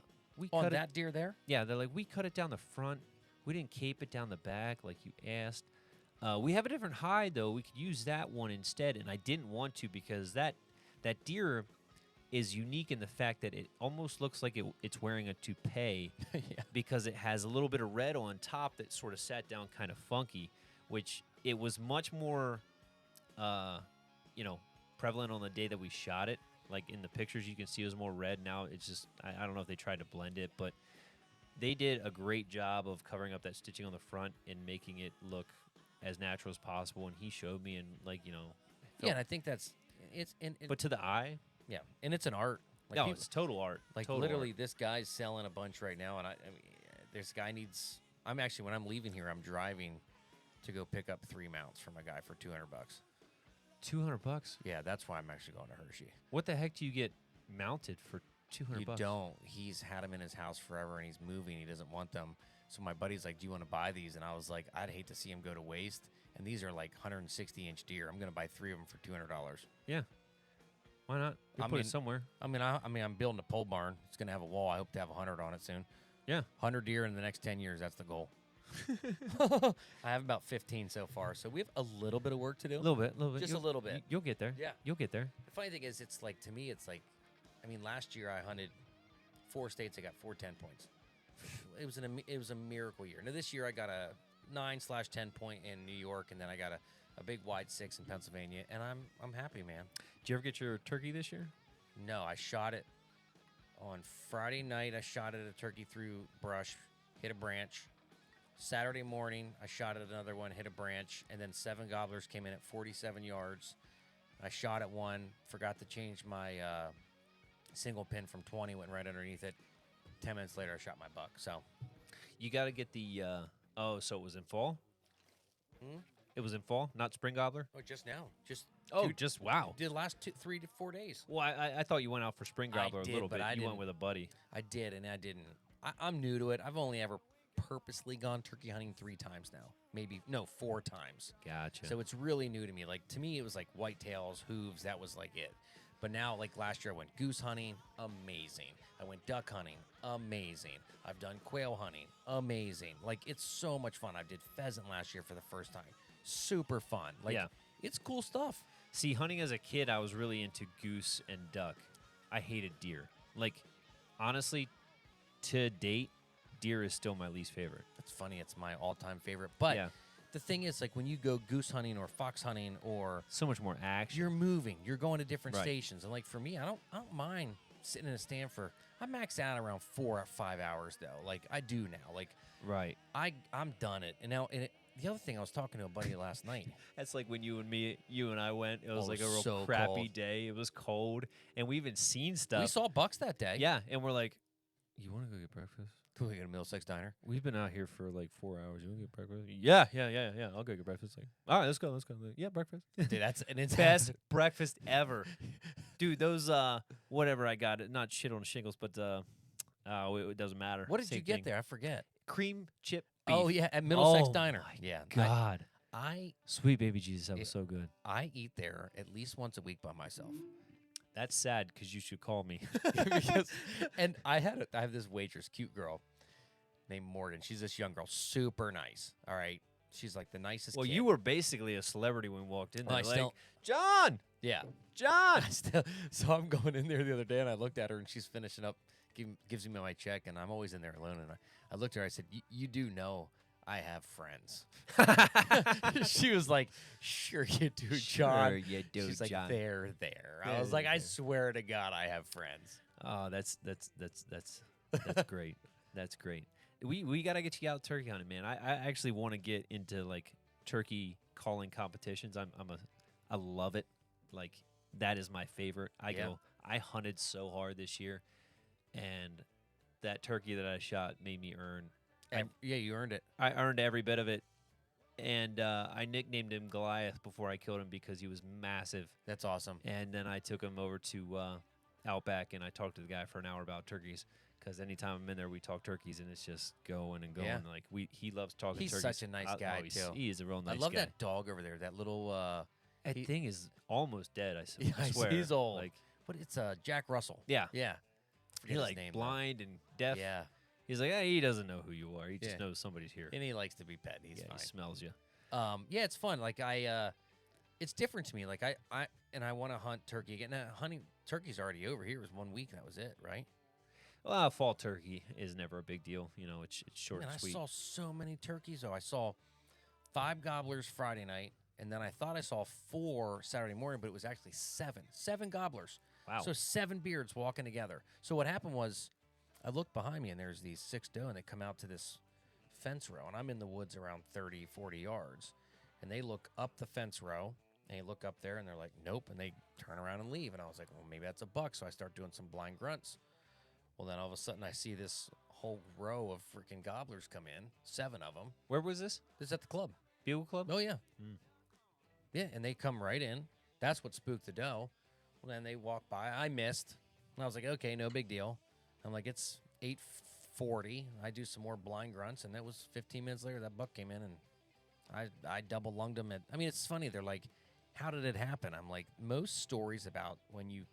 cut that deer there? Yeah, they're like, we cut it down the front. We didn't cape it down the back like you asked. We have a different hide, though. We could use that one instead. And I didn't want to because that deer is unique in the fact that it almost looks like it's wearing a toupee Yeah. because it has a little bit of red on top that sort of sat down kind of funky, which it was much more, prevalent on the day that we shot it. Like in the pictures, you can see it was more red. Now it's just, I don't know if they tried to blend it, but they did a great job of covering up that stitching on the front and making it look as natural as possible. And he showed me, and Yeah, and I think that's it's. but to the eye, Yeah, and it's an art. Like No, people, it's total art. like total literally, art. this guy's selling a bunch right now, and I mean, this guy needs. I'm actually when I'm leaving here, I'm driving to go pick up 3 mounts from a guy for $200. $200. Yeah, that's why I'm actually going to Hershey. What the heck do you get mounted for $200? You don't. He's had them in his house forever, and he's moving. He doesn't want them. So my buddy's like, "Do you want to buy these?" And I was like, "I'd hate to see them go to waste." And these are like 160-inch deer. I'm going to buy 3 of them for $200. Yeah. Why not? You I put mean- it somewhere. I mean, I'm building a pole barn. It's going to have a wall. I hope to have 100 on it soon. Yeah. 100 deer in the next 10 years. That's the goal. I have about 15 so far, so we have a little bit of work to do. A little bit. Just a You'll- little bit. You'll get there. Yeah. You'll get there. The funny thing is, it's like to me, it's like, I mean, last year I hunted 4 states. I got 4 10 points. It was a miracle year. Now this year I got a 9/10 point in New York, and then I got a big wide 6 in Pennsylvania, and I'm happy, man. Did you ever get your turkey this year? No, I shot it on Friday night. I shot at a turkey through brush, hit a branch. Saturday morning, I shot at another one, hit a branch, and then 7 gobblers came in at 47 yards. I shot at one, forgot to change my single pin from 20, went right underneath it. 10 minutes later, I shot my buck. So, You got to get the. So it was in fall. Hmm? It was in fall, not spring gobbler. oh, just now, just Just wow. did the last 3 to 4 days. Well, I thought you went out for spring I gobbler did, a little but bit. I You went didn't. with a buddy. I did, and I didn't. I'm new to it. I've only ever purposely gone turkey hunting 3 times now. Maybe, no, 4 times. Gotcha. So it's really new to me. Like, to me, it was like whitetails, hooves. That was like it. But now, like last year, I went goose hunting. Amazing. I went duck hunting. Amazing. I've done quail hunting. Amazing. Like, it's so much fun. I did pheasant last year for the first time. Super fun. Like, Yeah. it's cool stuff. See, hunting as a kid, I was really into goose and duck. I hated deer. Like, honestly, to date, deer is still my least favorite. It's funny. It's my all-time favorite. But Yeah. the thing is, like, when you go goose hunting or fox hunting or So much more action. you're moving, you're going to different Right. stations, and like for me, I don't mind sitting in a stand for. I max out around 4 or 5 hours though. Like I do now. Like Right. I'm done it. And now the other thing, I was talking to a buddy last night. That's like when you and I went. It was Oh, like it a was real so crappy cold. day. It was cold, and we even seen stuff. We saw bucks that day. Yeah, and we're like, "You want to go get breakfast? Can we go to Middlesex Diner? We've been out here for like 4 hours. You want to get breakfast? Yeah. I'll go get breakfast. Like, all right, let's go. Yeah, breakfast. Dude, that's and it's Best breakfast ever, dude. Those whatever I got, not shit on shingles, but it doesn't matter. What did Same you get thing. there? I forget. Cream chip beef. Oh yeah, at Middlesex Oh, Diner. my Yeah, God, I sweet baby Jesus, that was It- so good. I eat there at least once a week by myself. That's sad because you should call me. Because- and I have this waitress, cute girl named Morgan. She's this young girl, super nice. All right, she's like the nicest. Well, kid. you were basically a celebrity when we walked in Well, there. I like, still- John, yeah. John. So I'm going in there the other day, and I looked at her, and she's finishing up, gives me my check, and I'm always in there alone. And I looked at her, I said, "You do know I have friends." She was like, "Sure you do, John." Sure you do, She's like, John. "They're there." I They're was like, "I there. swear to God, I have friends." Oh, that's great. That's great. We gotta get you out turkey hunting, man. I actually want to get into like turkey calling competitions. I love it. Like that is my favorite. Yeah. I hunted so hard this year, and that turkey that I shot made me earn. And yeah, you earned it. I earned every bit of it, and I nicknamed him Goliath before I killed him because he was massive. That's awesome. And then I took him over to Outback, and I talked to the guy for an hour about turkeys. Because anytime I'm in there, we talk turkeys, and it's just going and going. Yeah. Like he loves talking He's turkeys. such a nice guy, too. He is a real nice I love guy. that dog over there. That little. That he- thing is almost dead. I Yeah, I swear. he's old. Like But it's Jack Russell. yeah, Yeah. Forget he's his like name, though. blind and deaf. Yeah. He's like he doesn't know who you are. He just Yeah. knows somebody's here. And he likes to be pet. He's yeah, fine. he smells you. Yeah, it's fun. Like it's different to me. Like I want to hunt turkey again. Now, hunting turkey's already over here. It was 1 week. That was it, right? Well, fall turkey is never a big deal. You know, it's short Man, and I sweet. saw so many turkeys. Though I saw 5 gobblers Friday night, and then I thought I saw 4 Saturday morning, but it was actually 7. 7 gobblers. Wow. So 7 beards walking together. So what happened was, I looked behind me, and there's these 6 doe, and they come out to this fence row, and I'm in the woods around 30, 40 yards, and they look up the fence row, And you look up there, and they're like, nope, and they turn around and leave. And I was like, well, maybe that's a buck. So I start doing some blind grunts. Well, then all of a sudden, I see this whole row of freaking gobblers come in, 7 of them. Where was this? This is at the club. Bugle Club? Oh, yeah. Mm. Yeah, and they come right in. That's what spooked the doe. Well, then they walk by. I missed. And I was like, okay, no big deal. I'm like, it's 8:40. I do some more blind grunts, and that was 15 minutes later. That buck came in, and I double lunged him. I mean, it's funny. They're like, how did it happen? I'm like, most stories about when you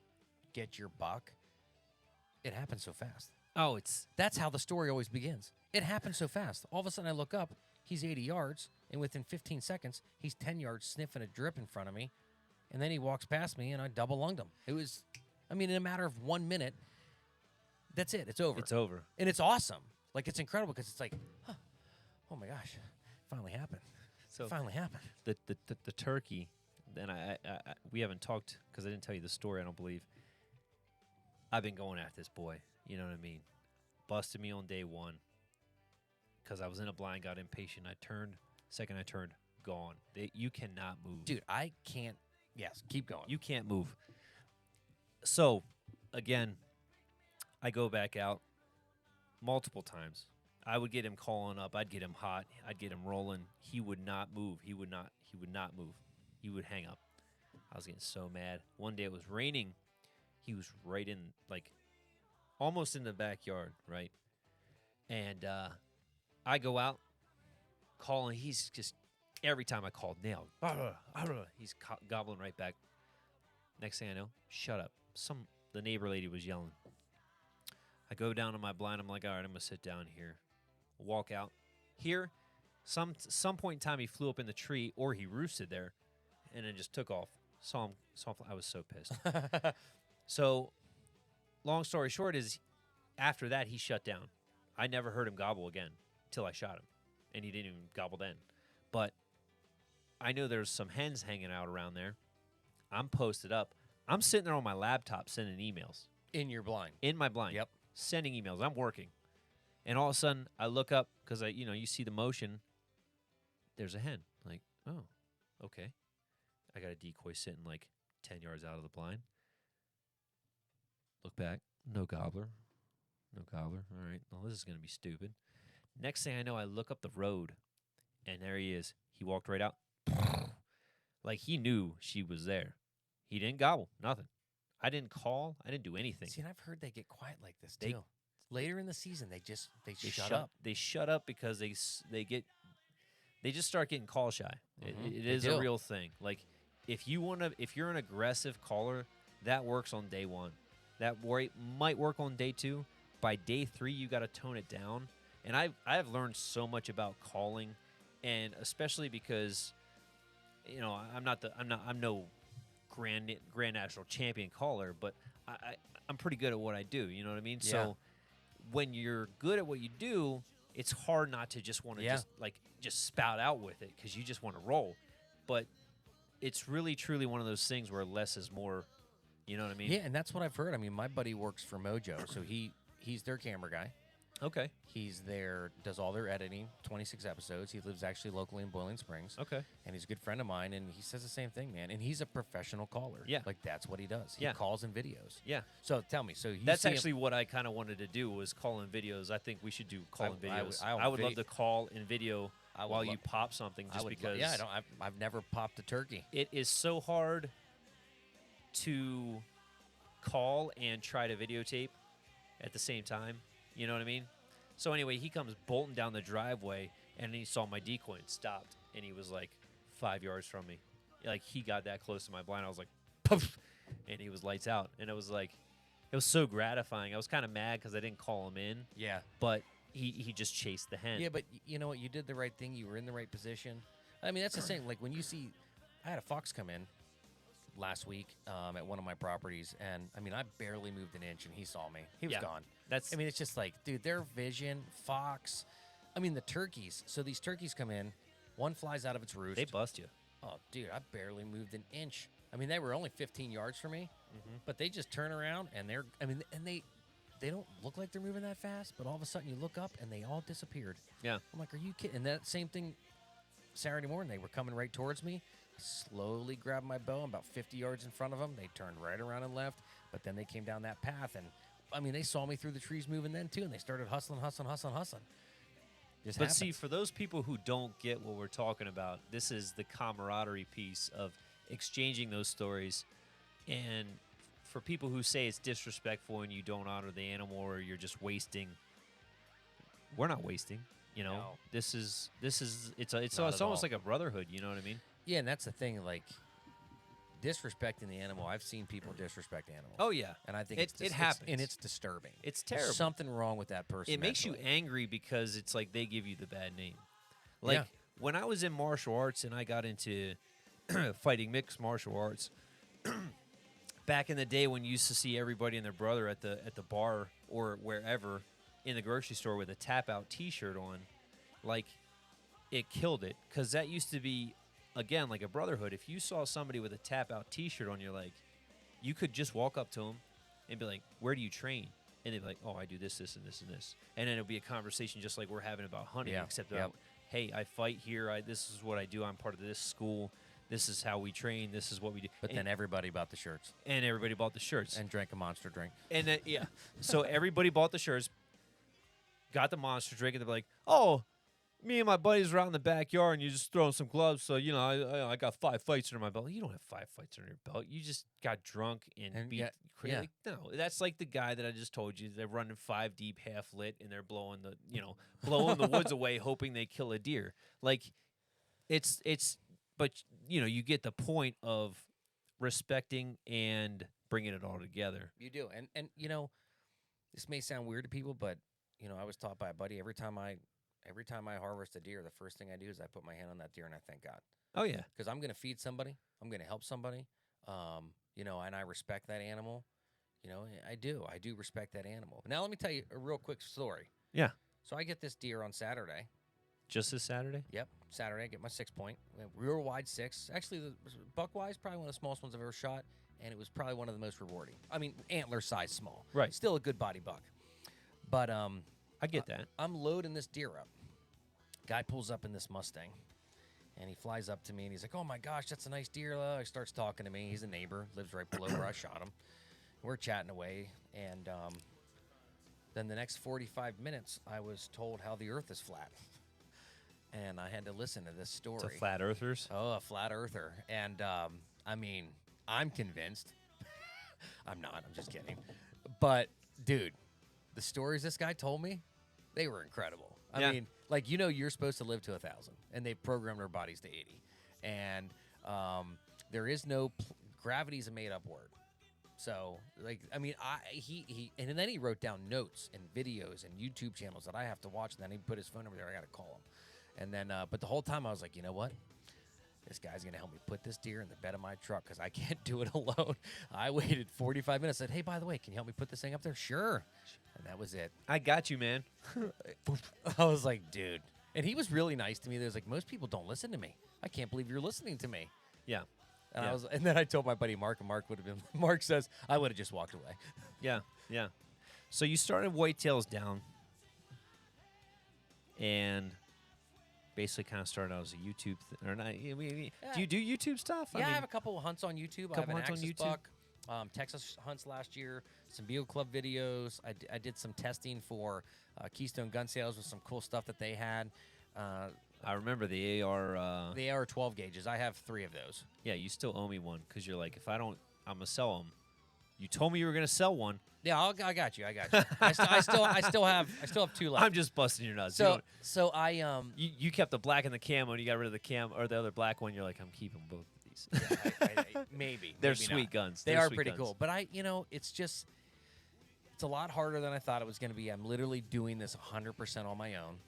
get your buck, it happens so fast. Oh, it's That's how the story always begins. It happens so fast. All of a sudden, I look up. He's 80 yards, and within 15 seconds, he's 10 yards sniffing a drip in front of me, and then he walks past me, and I double lunged him. It was, I mean, in a matter of 1 minute, that's it. It's over. it's over. And it's awesome. Like, it's incredible because it's like, huh, oh my gosh, it finally happened. So It finally happened. the turkey. Then I we haven't talked because I didn't tell you the story. I don't believe. I've been going after this boy. You know what I mean? Busted me on day 1 because I was in a blind, got impatient. I turned. Second I turned, gone. You cannot move, Dude, I can't. Yes, keep going. You can't move. So, again, I go back out multiple times. I would get him calling up. I'd get him hot. I'd get him rolling. He would not move. He would not move. He would hang up. I was getting so mad. One day it was raining. He was right in, like, almost in the backyard, right? And I go out, calling. He's just, every time I called, nailed. He's gobbling right back. Next thing I know, shut up. The neighbor lady was yelling. I go down to my blind. I'm like, all right, I'm going to sit down here. Walk out. Here, some point in time, he flew up in the tree, or he roosted there, and then just took off. Saw him. I was so pissed. So, long story short is, after that, he shut down. I never heard him gobble again till I shot him, and he didn't even gobble then. But I know there's some hens hanging out around there. I'm posted up. I'm sitting there on my laptop sending emails. In your blind. In my blind. Yep. Sending emails. I'm working. And all of a sudden, I look up because you see the motion. There's a hen. Like, oh, okay. I got a decoy sitting like 10 yards out of the blind. Look back. No gobbler. No gobbler. All right. Well, this is going to be stupid. Next thing I know, I look up the road, and there he is. He walked right out. Like, he knew she was there. He didn't gobble. Nothing. I didn't call. I didn't do anything. See, and I've heard they get quiet like this too. Later in the season, they shut up. up. They shut up because they just start getting call shy. Mhm. It is a real thing. Like, if you're an aggressive caller, that works on day 1. That might work on day 2. By day 3, you got to tone it down. And I've learned so much about calling, and especially because, I'm no grand national champion caller, but I'm pretty good at what I do. You know what I mean? Yeah. So when you're good at what you do, it's hard not to just want to just spout out with it because you just want to roll. But it's really truly one of those things where less is more. You know what I mean? Yeah, and that's what I've heard. I mean, my buddy works for Mojo, so he's their camera guy. Okay. He's there, does all their editing, 26 episodes. He lives actually locally in Boiling Springs. Okay. And he's a good friend of mine, and he says the same thing, man. And he's a professional caller. Yeah. Like, that's what he does. He Yeah. calls in videos. Yeah. So tell me, That's actually what I kind of wanted to do was call in videos. I think we should do call in videos. I would love to call in video while you pop something, just because. I've never popped a turkey. It is so hard to call and try to videotape at the same time. You know what I mean? So anyway, he comes bolting down the driveway, and he saw my decoy and stopped, and he was like 5 yards from me. Like, he got that close to my blind. I was like, poof, and he was lights out. And it was like, it was so gratifying. I was kind of mad because I didn't call him in. Yeah. But he just chased the hen. Yeah, but you know what? You did the right thing. You were in the right position. I mean, that's the same. Like, when you see, I had a fox come in last week at one of my properties, and I mean, I barely moved an inch, and he saw me. He was gone. I mean, it's just like, dude, their vision, fox. I mean, the turkeys. So these turkeys come in, one flies out of its roost. They bust you. Oh, dude, I barely moved an inch. I mean, they were only 15 yards from me, but they just turn around, and they don't look like they're moving that fast, but all of a sudden you look up, and they all disappeared. Yeah. I'm like, are you kidding? And that same thing Saturday morning, they were coming right towards me. slowly grabbed my bow. About 50 yards in front of them, they turned right around and left. But then they came down that path, and I mean, they saw me through the trees moving then too, and they started hustling. Just But see, happens. for those people who don't get what we're talking about, this is the camaraderie piece of exchanging those stories. And for people who say it's disrespectful and you don't honor the animal or you're just wasting, we're not wasting. You know, No. this is it's Not almost at all. like a brotherhood. You know what I mean? Yeah, and that's the thing, like disrespecting the animal. I've seen people disrespect animals. Oh yeah, And I think it happens, and it's disturbing. It's There's terrible. something wrong with that person. It makes you mentally. angry because it's like they give you the bad name. Like Yeah. when I was in martial arts and I got into fighting mixed martial arts, back in the day when you used to see everybody and their brother at the bar or wherever in the grocery store with a tap out T-shirt on, like it killed it because that used to be again like a brotherhood. If you saw somebody with a tap out T-shirt on, you're like, you could just walk up to them and be like, "Where do you train?" And they'd be like, "Oh, I do this, this, and this, and this." And then it'll be a conversation just like we're having about hunting, Yeah, except yep. about, hey, I fight here. This is what I do. I'm part of this school. This is how we train. This is what we do. But then everybody bought the shirts and everybody bought the shirts. and drank a Monster drink. And then, yeah. So everybody bought the shirts, got the monster drink, and they're like, "Oh, me and my buddies were out in the backyard, and you just throwing some gloves. So you know, I got 5 fights under my belt. You don't have 5 fights under your belt. You just got drunk and beat. yeah. Like, no, that's like the guy that I just told you. They're running 5 deep, half lit, and they're blowing the woods away, hoping they kill a deer. Like, it's, but you get the point of respecting and bringing it all together. You do, and this may sound weird to people, but I was taught by a buddy every time I harvest a deer, the first thing I do is I put my hand on that deer and I thank God Oh yeah, because I'm going to feed somebody, I'm going to help somebody, and I respect that animal. I do respect that animal. Now let me tell you a real quick story. yeah. So I get this deer on Saturday. Just this Saturday. Yep, Saturday I get my 6-point, real wide 6. Actually, the buck wise, probably one of the smallest ones I've ever shot, and it was probably one of the most rewarding. I mean, antler size small, Right. Still a good body buck, but I get that. I'm loading this deer up. Guy pulls up in this Mustang, and he flies up to me, and he's like, "Oh my gosh, that's a nice deer." He starts talking to me. He's a neighbor, lives right below where I shot him. We're chatting away, and then the next 45 minutes, I was told how the Earth is flat, and I had to listen to this story. To flat earthers. Oh, a flat earther. And I mean, I'm convinced. I'm not. I'm just kidding. But, dude, the stories this guy told me, they were incredible. I mean, like, you're supposed to live to 1,000, and they've programmed our bodies to 80. And there is no gravity's a made-up word. So, like, I mean, he and then he wrote down notes and videos and YouTube channels that I have to watch, and then he put his phone number there. I got to call him. And then, but the whole time I was like, you know what? This guy's going to help me put this deer in the bed of my truck because I can't do it alone. I waited 45 minutes. Said, "Hey, by the way, can you help me put this thing up there?" "Sure." And that was it. I got you, man. I was like, dude. And he was really nice to me. He was like, "Most people don't listen to me. I can't believe you're listening to me." Yeah. And Yeah. and then I told my buddy Mark, and Mark would have been. Mark says, "I would have just walked away." Yeah. Yeah. So you started Whitetails Down, and basically kind of started out as a YouTube or not. Do you do YouTube stuff? Yeah, I have a couple of hunts on YouTube. I have couple an hunts on Axis YouTube? buck, Texas hunts last year, some Beagle Club videos. I did some testing for Keystone Gun Sales with some cool stuff that they had. I remember the AR. The AR 12 gauges. I have 3 of those. Yeah, you still owe me one because you're like, if I don't, I'm gonna sell them. You told me you were gonna sell one. Yeah, I got you. I got you. I still have 2 left. I'm just busting your nuts. So I you kept the black and the camo, and you got rid of the cam or the other black one. You're like, I'm keeping both of these. maybe They're maybe sweet not. guns. They They're are sweet pretty guns. cool. But it's a lot harder than I thought it was going to be. I'm literally doing this 100% on my own.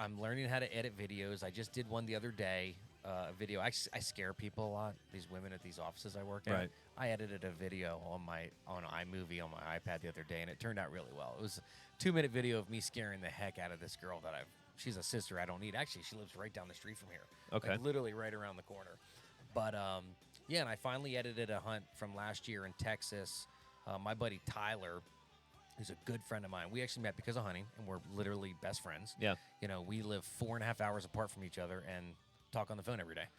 I'm learning how to edit videos. I just did one the other day. A video. I scare people a lot. These women at these offices I work at. Right. I edited a video on iMovie on my iPad the other day, and it turned out really well. It was a 2-minute video of me scaring the heck out of this girl that she's a sister I don't need. Actually, she lives right down the street from here. Okay. Like, literally right around the corner. But yeah, and I finally edited a hunt from last year in Texas. My buddy Tyler, who's a good friend of mine. We actually met because of hunting, and we're literally best friends. Yeah. We live 4.5 hours apart from each other and talk on the phone every day.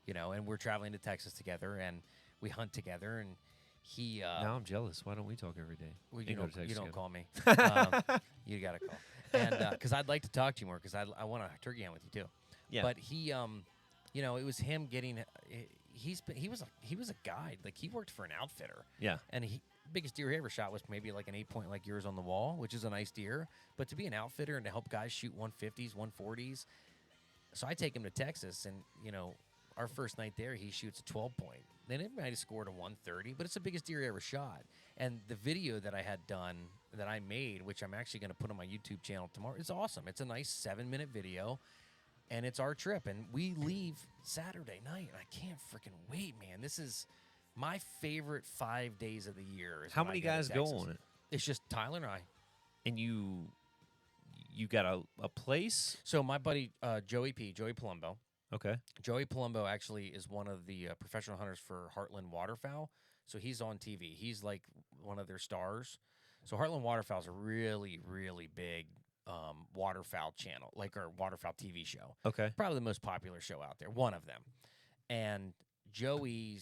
and we're traveling to Texas together, and we hunt together, and he. Now I'm jealous. Why don't we talk every day? Well, And you go don't, to Texas you don't together. call me. You got to call. And because I'd like to talk to you more, because I want to turkey hunt with you too. Yeah. But he, it was him getting. He was a guide. Like, he worked for an outfitter. Yeah. And biggest deer he ever shot was maybe like an 8-point like yours on the wall, which is a nice deer. But to be an outfitter and to help guys shoot 150s, 140s, so I take him to Texas, and our first night there, he shoots a 12-point. Then it might have scored a 130, but it's the biggest deer he ever shot. And the video that I had done, that I made, which I'm actually going to put on my YouTube channel tomorrow, it's awesome. It's a nice 7-minute video, and it's our trip. And we leave Saturday night, and I can't freaking wait, man. This is my favorite 5 days of the year. How many guys go on it? It's just Tyler and I. And you got a place? So my buddy Joey Palumbo. Okay. Joey Palumbo actually is one of the professional hunters for Heartland Waterfowl. So he's on TV. He's like one of their stars. So Heartland Waterfowl is a really, really big waterfowl channel, like our waterfowl TV show. Okay. Probably the most popular show out there, one of them. And Joey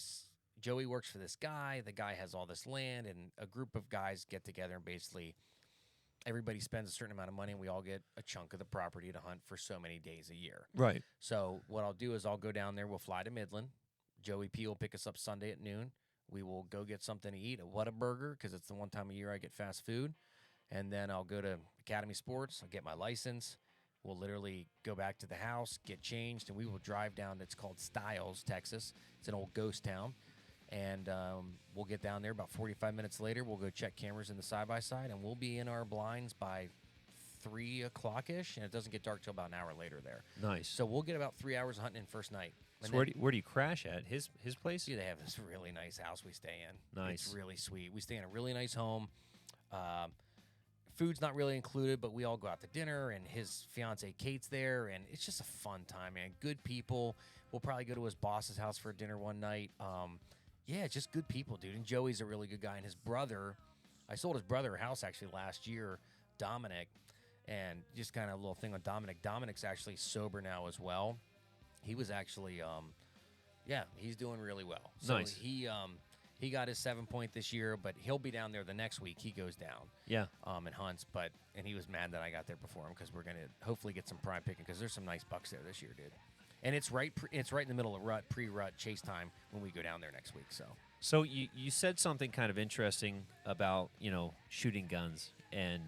works for this guy. The guy has all this land, and a group of guys get together, and basically everybody spends a certain amount of money, and we all get a chunk of the property to hunt for so many days a year. Right. So what I'll do is I'll go down there. We'll fly to Midland. Joey P will pick us up Sunday at noon. We will go get something to eat, a Whataburger, because it's the one time a year I get fast food. And then I'll go to Academy Sports. I'll get my license. We'll literally go back to the house, get changed, and we will drive down. It's called Stiles, Texas. It's an old ghost town. And we'll get down there about 45 minutes later. We'll go check cameras in the side-by-side, and we'll be in our blinds by 3 o'clock-ish, and it doesn't get dark till about an hour later there. Nice. So we'll get about 3 hours of hunting in first night. So where do you crash at? His place? They have this really nice house we stay in. Nice. It's really sweet. We stay in a really nice home. Food's not really included, but we all go out to dinner, and his fiance Kate's there, and it's just a fun time, man. Good people. We'll probably go to his boss's house for dinner one night. Yeah, just good people, dude. And Joey's a really good guy. And his brother, I sold his brother a house actually last year, Dominic, and just kind of a little thing on Dominic. Dominic's actually sober now as well. He was actually, he's doing really well. So Nice. He got his 7-point this year, but he'll be down there the next week. He goes down. Yeah. And hunts, and he was mad that I got there before him, because we're gonna hopefully get some prime picking, because there's some nice bucks there this year, dude. And it's right in the middle of pre-rut chase time when we go down there next week. So you said something kind of interesting about shooting guns and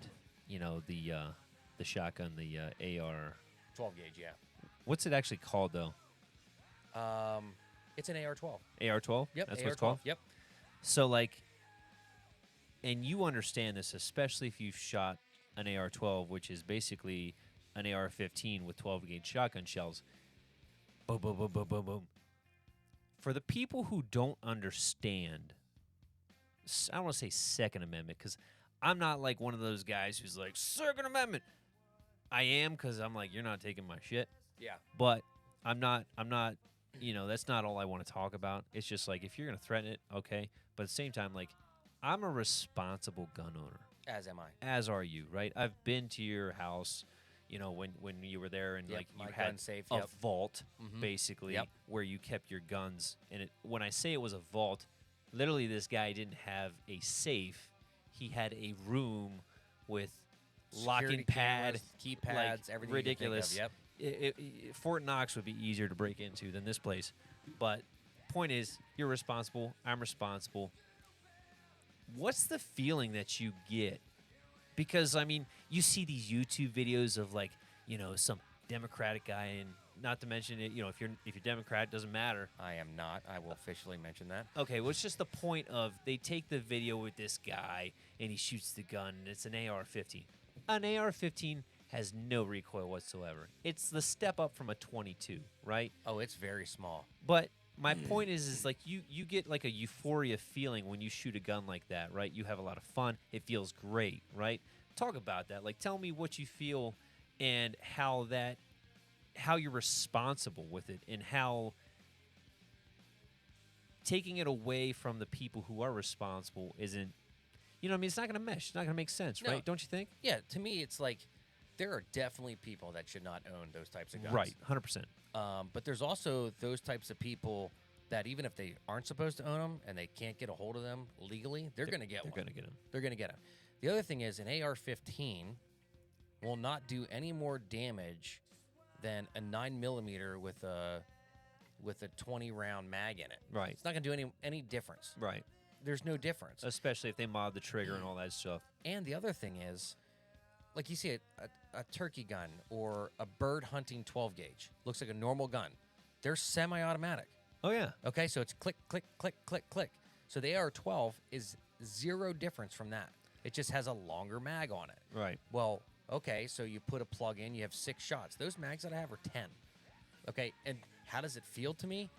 the shotgun, the AR 12 gauge, yeah. What's it actually called though? It's an AR-12. AR-12. Yep, That's AR-12. what it's called. Yep. So and you understand this, especially if you've shot an AR-12, which is basically an AR-15 with 12 gauge shotgun shells. Boom, boom, boom, boom, boom, boom. For the people who don't understand, I don't want to say Second Amendment, because I'm not like one of those guys who's like, Second Amendment. I am, because I'm like, you're not taking my shit. Yeah. But I'm not, that's not all I want to talk about. It's just like, if you're going to threaten it, okay. But at the same time, I'm a responsible gun owner. As am I. As are you, right? I've been to your house, when you were there, and Yep, you my had gun safe, a yep. vault, Mhm. basically, Yep. where you kept your guns. And when I say it was a vault, literally this guy didn't have a safe. He had a room with locking Security pad, cameras, keypads, everything. ridiculous. You can think of, yep. Fort Knox would be easier to break into than this place. But point is, you're responsible. I'm responsible. What's the feeling that you get? Because, you see these YouTube videos of, some Democratic guy, and not to mention it, if you're Democrat, it doesn't matter. I am not. I will officially mention that. Okay, well, it's just the point of they take the video with this guy, and he shoots the gun, and it's an AR-15. An AR-15 has no recoil whatsoever. It's the step up from a 22, right? Oh, it's very small. But my point is you get like a euphoria feeling when you shoot a gun like that, right? You have a lot of fun. It feels great, right? Talk about that. Tell me what you feel and how you're responsible with it, and how taking it away from the people who are responsible isn't, it's not going to mesh. It's not going to make sense, No. right? Don't you think? Yeah, to me, it's like, there are definitely people that should not own those types of guns. Right, 100%. But there's also those types of people that even if they aren't supposed to own them and they can't get a hold of them legally, they're going to get one. They're going to get them. They're going to get them. The other thing is an AR-15 will not do any more damage than a 9mm with a 20-round mag in it. Right. It's not going to do any difference. Right. There's no difference. Especially if they mod the trigger and all that stuff. And the other thing is, like you see a turkey gun or a bird hunting 12 gauge. Looks like a normal gun. They're semi-automatic. Oh, yeah. Okay, so it's click, click, click, click, click. So the AR-12 is zero difference from that. It just has a longer mag on it. Right. Well, okay, so you put a plug in, you have 6 shots. Those mags that I have are 10. Okay, and how does it feel to me?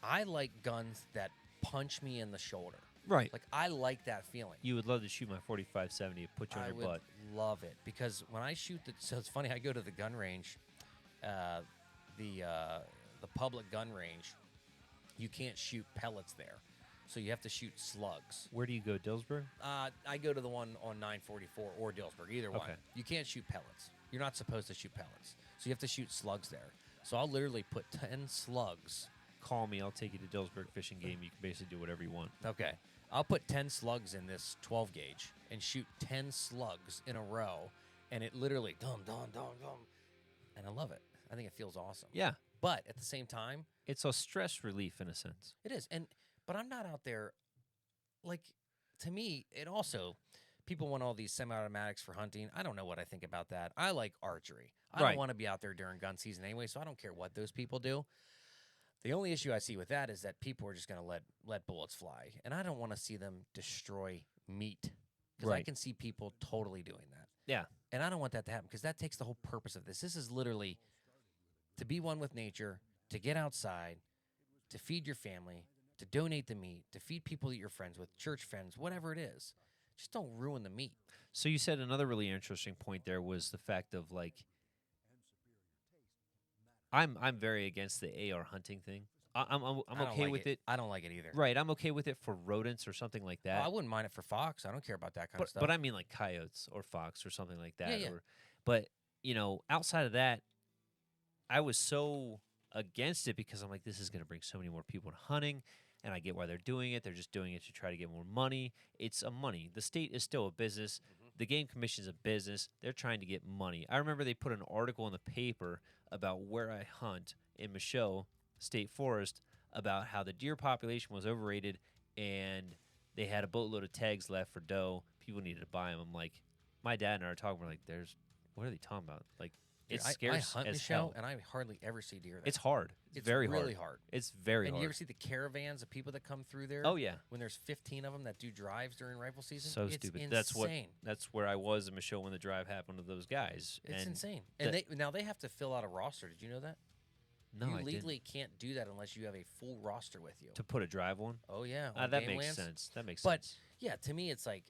I like guns that punch me in the shoulder. Right. Like, I like that feeling. You would love to shoot my 45-70 and put you on your would butt. love it because when I shoot so it's funny. I go to the gun range, the public gun range. You can't shoot pellets there, so you have to shoot slugs. Where do you go, Dillsburg? I go to the one on 944 or Dillsburg, either one. Okay. You can't shoot pellets. You're not supposed to shoot pellets, so you have to shoot slugs there. So I'll literally put 10 slugs. Call me. I'll take you to Dillsburg Fishing Game. You can basically do whatever you want. Okay. I'll put 10 slugs in this 12 gauge and shoot 10 slugs in a row, and it literally dum, dum, dum, dum. And I love it. I think it feels awesome. Yeah. But at the same time, It's a stress relief in a sense. it is. But I'm not out there, like, to me, it also, people want all these semi-automatics for hunting. I don't know what I think about that. I like archery. I Right. don't want to be out there during gun season anyway, so I don't care what those people do. The only issue I see with that is that people are just going to let bullets fly, and I don't want to see them destroy meat because I Right. can see people totally doing that, Yeah. and I don't want that to happen because that takes the whole purpose of this. This is literally to be one with nature, to get outside, to feed your family, to donate the meat, to feed people that you're friends with, church friends, whatever it is. Just don't ruin the meat. So you said another really interesting point there was the fact of like I'm very against the AR hunting thing. I'm I don't okay like with it. I don't like it either. Right, I'm okay with it for rodents or something like Oh, that. I wouldn't mind it for fox. I don't care about that kind of stuff. But I mean like coyotes or fox or something like that. Yeah. But outside of that, I was so against it because I'm like, this is going to bring so many more people to hunting, and I get why they're doing it. They're just doing it to try to get more money. It's a money. The state is still a business. The Game Commission's a business. They're trying to get money. I remember they put an article in the paper about where I hunt in Michaud State Forest about how the deer population was overrated and they had a boatload of tags left for doe. People needed to buy them. I'm like, my dad and I are talking. We're like, what are they talking about? Like, it's I scarce hunt as Michelle, hell. and I hardly ever see deer there. It's hard. It's very really hard. hard. It's very And hard. you ever see the caravans of people that come through there? Oh yeah, When there's 15 of them that do drives during rifle season? so It's stupid. insane. That's where I was in Michaud when the drive happened with those guys. It's and insane. And they have to fill out a roster. Did you know that? No, you I didn't. legally can't do that unless you have a full roster with you. To put a drive on. Oh yeah, Ah, on that game makes lands. sense. That makes But sense. yeah, to me it's like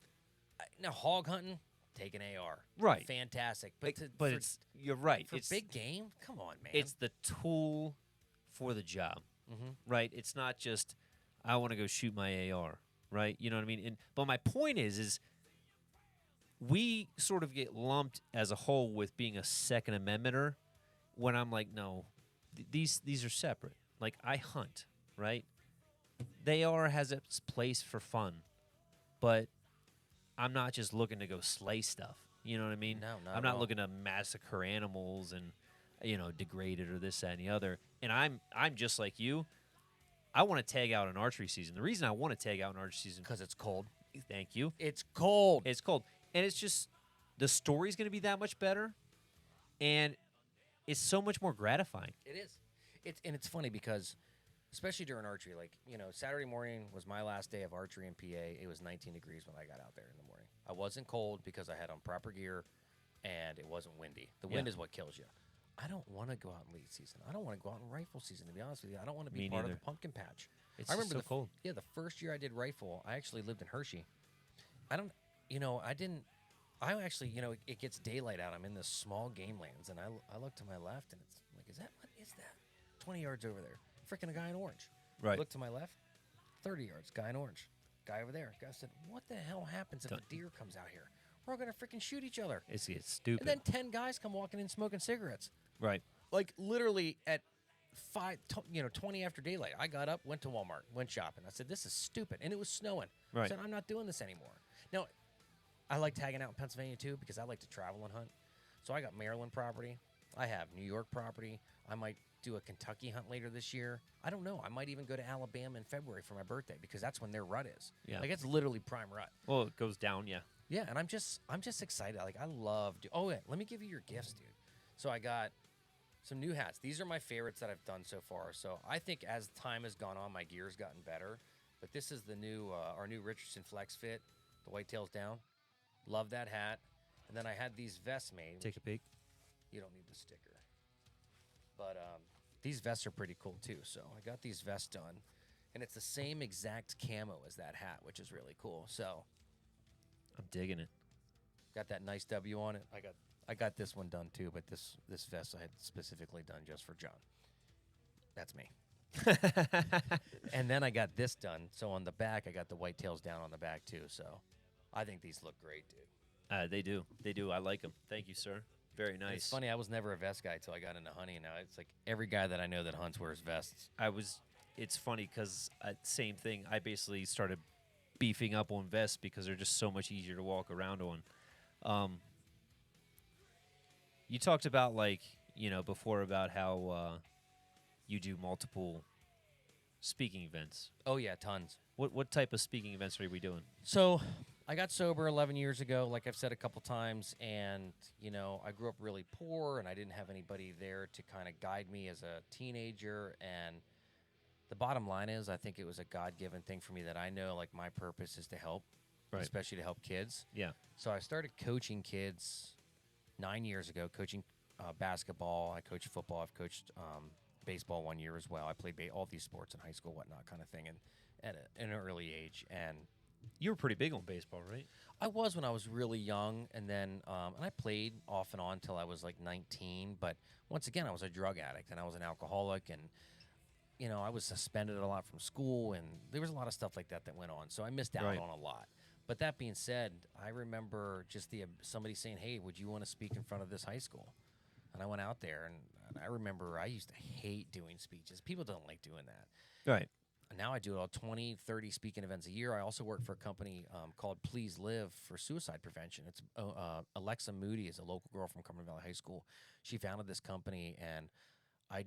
now hog hunting, take an AR. Right. Fantastic. But But you're right. for It's big game, come on, man. It's the tool for the job, Mhm. right? It's not just I want to go shoot my AR, right? You know what I mean? But my point is we sort of get lumped as a whole with being a Second Amendmenter when I'm like, no, these are separate. Like I hunt, right? The AR has its place for fun, but I'm not just looking to go slay stuff. You know what I mean? No, not I'm at not all. looking to massacre animals and degrade it or this, that, and the other. And I'm just like you. I want to tag out an archery season. The reason I want to tag out an archery season, because it's cold. thank you, It's cold. it's cold, and it's just the story's going to be that much better, and it's so much more gratifying. It is. It's funny because, especially during archery, like Saturday morning was my last day of archery in PA. It was 19 degrees when I got out there in the morning. I wasn't cold because I had on proper gear, and it wasn't windy. The wind Yeah. is what kills you. I don't want to go out in lead season. I don't want to go out in rifle season. To be honest with you, I don't want to be Me part of neither. the pumpkin patch. It's I just remember so cold. Yeah, the first year I did rifle, I actually lived in Hershey. I didn't. I actually, it gets daylight out. I'm in this small game lands, and I look to my left, and it's like, what is that? 20 yards over there, freaking a guy in orange. Right. Look to my left, 30 yards, guy in orange. Guy over there. Guy said, what the hell happens if a deer comes out here? we're all gonna freaking shoot each other. It's stupid. And then 10 guys come walking in smoking cigarettes. Right. Like literally at 20 after daylight, I got up, went to Walmart, went shopping. I said, this is stupid. And it was snowing. I Right. said, I'm not doing this anymore. Now, I liked hanging out in Pennsylvania too because I like to travel and hunt. So I got Maryland property. I have New York property. I might do a Kentucky hunt later this year. I don't know. I might even go to Alabama in February for my birthday because that's when their rut is. Yeah. Like it's literally prime rut. Well, it goes down, yeah. Yeah, and I'm just excited. Like I love. Oh yeah, let me give you your gifts, dude. So I got some new hats. These are my favorites that I've done so far. So I think as time has gone on, my gear's gotten better. But this is the new our new Richardson Flex Fit, the whitetails down. Love that hat. And then I had these vests made. Take a peek. You don't need the sticker. But these vests are pretty cool too. So I got these vests done, and it's the same exact camo as that hat, which is really cool. So I'm digging it. got that nice W on it. I got this one done too, but this vest I had specifically done just for John. That's me. And then I got this done. So on the back, I got the whitetails down on the back too. So I think these look great, dude. They do. They do. I like them. Thank you, sir. Very And nice. it's funny, I was never a vest guy until I got into hunting. Now it's like every guy that I know that hunts wears vests. It's funny because same thing. I basically started beefing up on vests because they're just so much easier to walk around on. You talked about before about how you do multiple speaking events. Oh yeah, tons. What type of speaking events are we doing? So I got sober 11 years ago, like I've said a couple times, and I grew up really poor, and I didn't have anybody there to kind of guide me as a teenager. And the bottom line is, I think it was a God-given thing for me that I know, like my purpose is to help, Right. especially to help kids. Yeah. So I started coaching kids 9 years ago, coaching basketball. I coached football. I've coached baseball 1 year as well. I played all these sports in high school, whatnot, kind of thing, and at an early age. And You were pretty big on baseball, right? I was when I was really young, and then and I played off and on till I was like 19. But once again, I was a drug addict and I was an alcoholic, and I was suspended a lot from school, and there was a lot of stuff like that went on. So I missed out Right. on a lot. But that being said, I remember just somebody saying, "Hey, would you want to speak in front of this high school?" And I went out there, and I remember I used to hate doing speeches. People don't like doing that. Right. And now I do about 20, 30 speaking events a year. I also work for a company called Please Live for suicide prevention. It's Alexa Moody is a local girl from Cumberland Valley High School. She founded this company, and I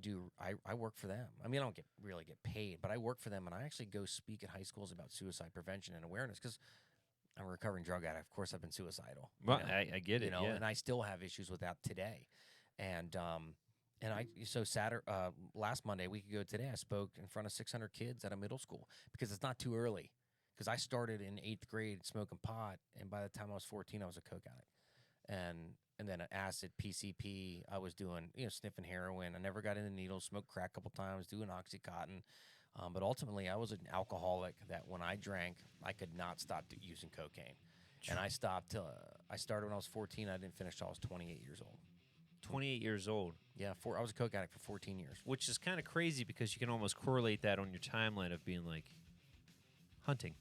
work for them. I mean, I don't really get paid, but I work for them, and I actually go speak at high schools about suicide prevention and awareness because I'm a recovering drug addict. Of course, I've been suicidal. Well, I get it. Yeah. And I still have issues with that today. And last Monday, a week ago today, I spoke in front of 600 kids at a middle school because it's not too early. Because I started in 8th grade smoking pot, and by the time I was 14, I was a coke addict. And then acid, PCP, I was doing, sniffing heroin. I never got into needles, smoked crack a couple times, doing Oxycontin. But ultimately, I was an alcoholic that when I drank, I could not stop using cocaine. And I stopped I started when I was 14. I didn't finish till I was 28 years old. 28 years old. Yeah, I was a coke addict for 14 years. Which is kind of crazy because you can almost correlate that on your timeline of being like hunting.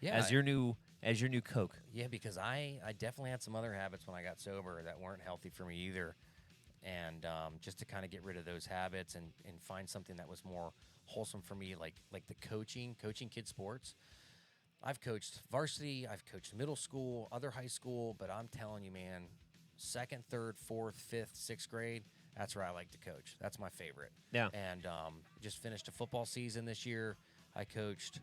Yeah, As your new Coke. Yeah, because I definitely had some other habits when I got sober that weren't healthy for me either. And just to kind of get rid of those habits and find something that was more wholesome for me, like the coaching kids sports. I've coached varsity, I've coached middle school, other high school, but I'm telling you, man, 2nd, 3rd, 4th, 5th, 6th grade, that's where I like to coach. That's my favorite. Yeah. And just finished a football season this year. I coached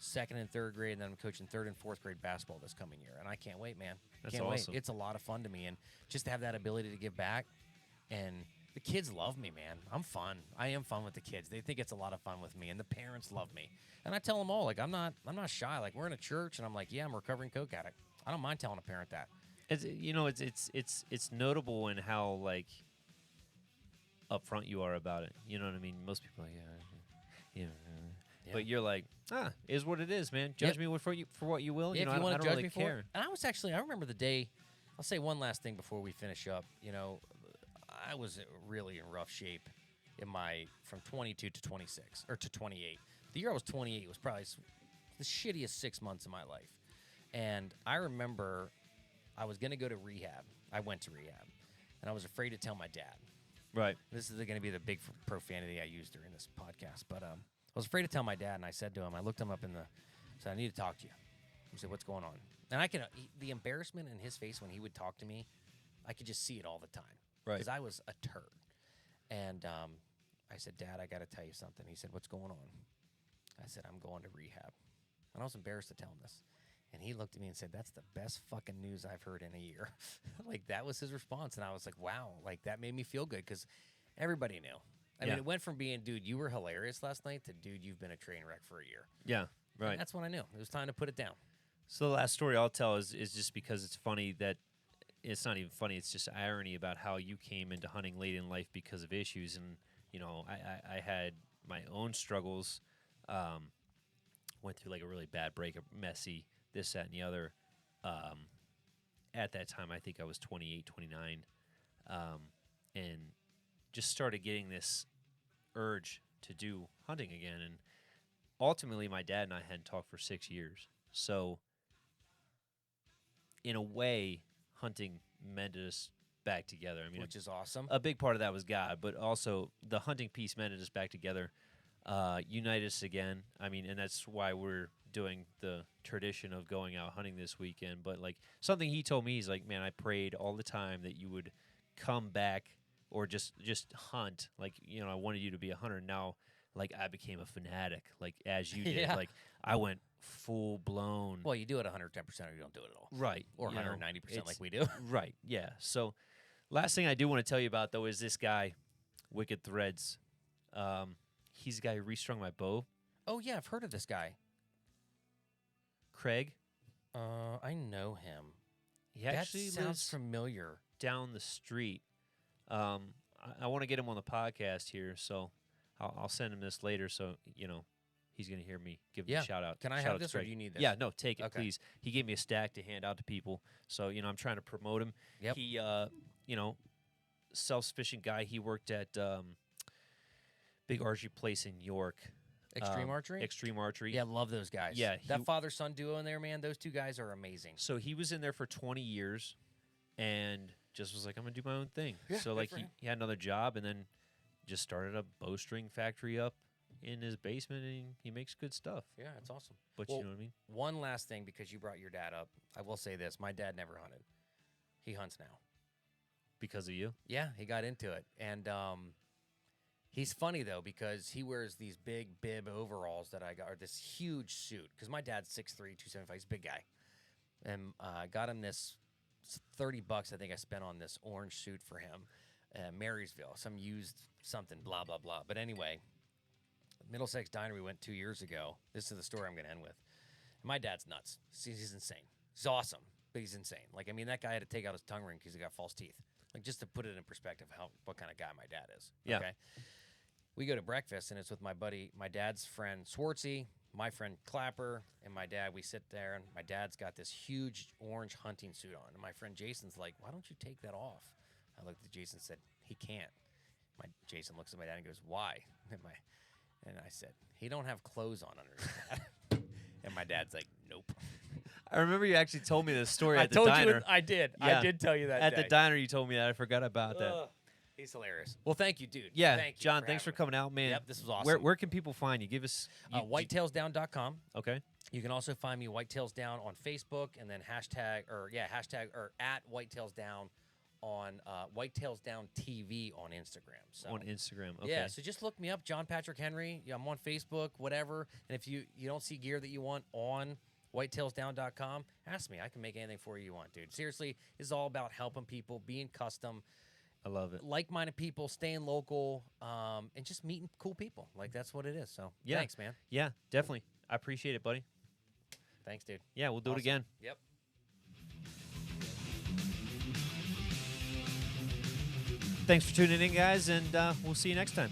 2nd and 3rd grade, and then I'm coaching 3rd and 4th grade basketball this coming year. And I can't wait, man. That's Can't awesome. wait. It's a lot of fun to me. And just to have that ability to give back. And the kids love me, man. I'm fun. I am fun with the kids. They think it's a lot of fun with me. And the parents love me. And I tell them all, like, I'm not shy. Like, we're in a church, and I'm like, yeah, I'm a recovering coke addict. I don't mind telling a parent that. It's notable in how like upfront you are about it. You know what I mean? Most people are like, yeah. But you're like, is what it is, man. Judge me for what you will. Yeah, if you I want don't to judge really me for care. it. And I remember the day. I'll say one last thing before we finish up. I was really in rough shape from 22 to 26 or to 28. The year I was 28 was probably the shittiest 6 months of my life. And I remember I was going to go to rehab. I went to rehab, and I was afraid to tell my dad. Right. This is going to be the big profanity I use during this podcast. But I was afraid to tell my dad, and I said to him, I looked him up said, I need to talk to you. He said, what's going on? And the embarrassment in his face when he would talk to me, I could just see it all the time. Right. Because I was a turd. And I said, Dad, I got to tell you something. He said, what's going on? I said, I'm going to rehab. And I was embarrassed to tell him this. And he looked at me and said, that's the best fucking news I've heard in a year. Like, that was his response. And I was like, wow, like, that made me feel good because everybody knew. I mean, it went from being, dude, you were hilarious last night to, dude, you've been a train wreck for a year. Yeah, right. And that's when I knew. It was time to put it down. So the last story I'll tell is just because it's funny that it's not even funny. It's just irony about how you came into hunting late in life because of issues. And, you know, I had my own struggles, went through like a really bad breakup, messy, this, that, and the other. At that time, I think I was 28, 29, and just started getting this urge to do hunting again. And ultimately, my dad and I hadn't talked for 6 years. So, in a way, hunting mended us back together. I mean, which is awesome. A big part of that was God, but also the hunting piece mended us back together, united us again. I mean, and that's why we're doing the tradition of going out hunting this weekend. But like something he told me, he's like, man, I prayed all the time that you would come back or just hunt. Like, you know, I wanted you to be a hunter. Now, like, I became a fanatic, like as you did. Yeah. Like, I went full blown. Well, you do it 110% or you don't do it at all. Right. Or you know, 190% like we do. Right, yeah. So last thing I do want to tell you about, though, is this guy, Wicked Threads. He's the guy who restrung my bow. Oh, yeah, I've heard of this guy. Craig. I know him. He actually that sounds lives familiar. down the street. I want to get him on the podcast here, so I'll send him this later. So you know, he's gonna hear me give him a shout out. Can I Shout have out to this, or Craig. do you need this? Yeah, no, take it, Okay. please. He gave me a stack to hand out to people, so you know, I'm trying to promote him. Yep. He, you know, self-sufficient guy. He worked at big archery place in York. Extreme Archery? Extreme Archery. Yeah, love those guys. Yeah, That father-son duo in there, man, those two guys are amazing. So he was in there for 20 years and just was like, I'm going to do my own thing. Yeah, so, good like, for him. he had another job and then just started a bowstring factory up in his basement, and he makes good stuff. Yeah, it's awesome. But Well, you know what I mean? One last thing, because you brought your dad up. I will say this. My dad never hunted. He hunts now. Because of you? Yeah, he got into it. And he's funny, though, because he wears these big bib overalls that I got, or this huge suit, because my dad's 6'3", 275. He's a big guy. And I got him this $30, I think I spent on this orange suit for him. Marysville, some used something, blah, blah, blah. But anyway, Middlesex Diner we went 2 years ago. This is the story I'm going to end with. My dad's nuts. He's insane. He's awesome, but he's insane. Like, I mean, that guy had to take out his tongue ring because he got false teeth. Like, just to put it in perspective, what kind of guy my dad is. Yeah. Okay. We go to breakfast, and it's with my buddy, my dad's friend Swartzy, my friend Clapper, and my dad. We sit there, and my dad's got this huge orange hunting suit on. And my friend Jason's like, why don't you take that off? I looked at Jason and said, he can't. Jason looks at my dad and goes, why? And I said, he don't have clothes on underneath that. And my dad's like, nope. I remember you actually told me this story I at the told diner. you, I did. Yeah. I did tell you that At day. the diner, you told me that. I forgot about that. Ugh. He's hilarious. Well, thank you, dude. Yeah, Thank you John, thanks for having me. coming out, man. Yep, this was awesome. Where can people find you? Give us Whitetailsdown.com. Okay. You can also find me Whitetailsdown on Facebook, and then hashtag or at Whitetailsdown on Whitetailsdown TV on Instagram. So on Instagram. Okay. yeah, so just look me up, John Patrick Henry. Yeah, I'm on Facebook, whatever. And if you don't see gear that you want on whitetailsdown.com, ask me. I can make anything for you want, dude. Seriously, this is all about helping people, being custom. I love it. Like-minded people, staying local, and just meeting cool people. Like, that's what it is. So Yeah. thanks, man. Yeah, definitely. I appreciate it, buddy. Thanks, dude. Yeah, we'll do it Awesome. again. Yep. Thanks for tuning in, guys, and we'll see you next time.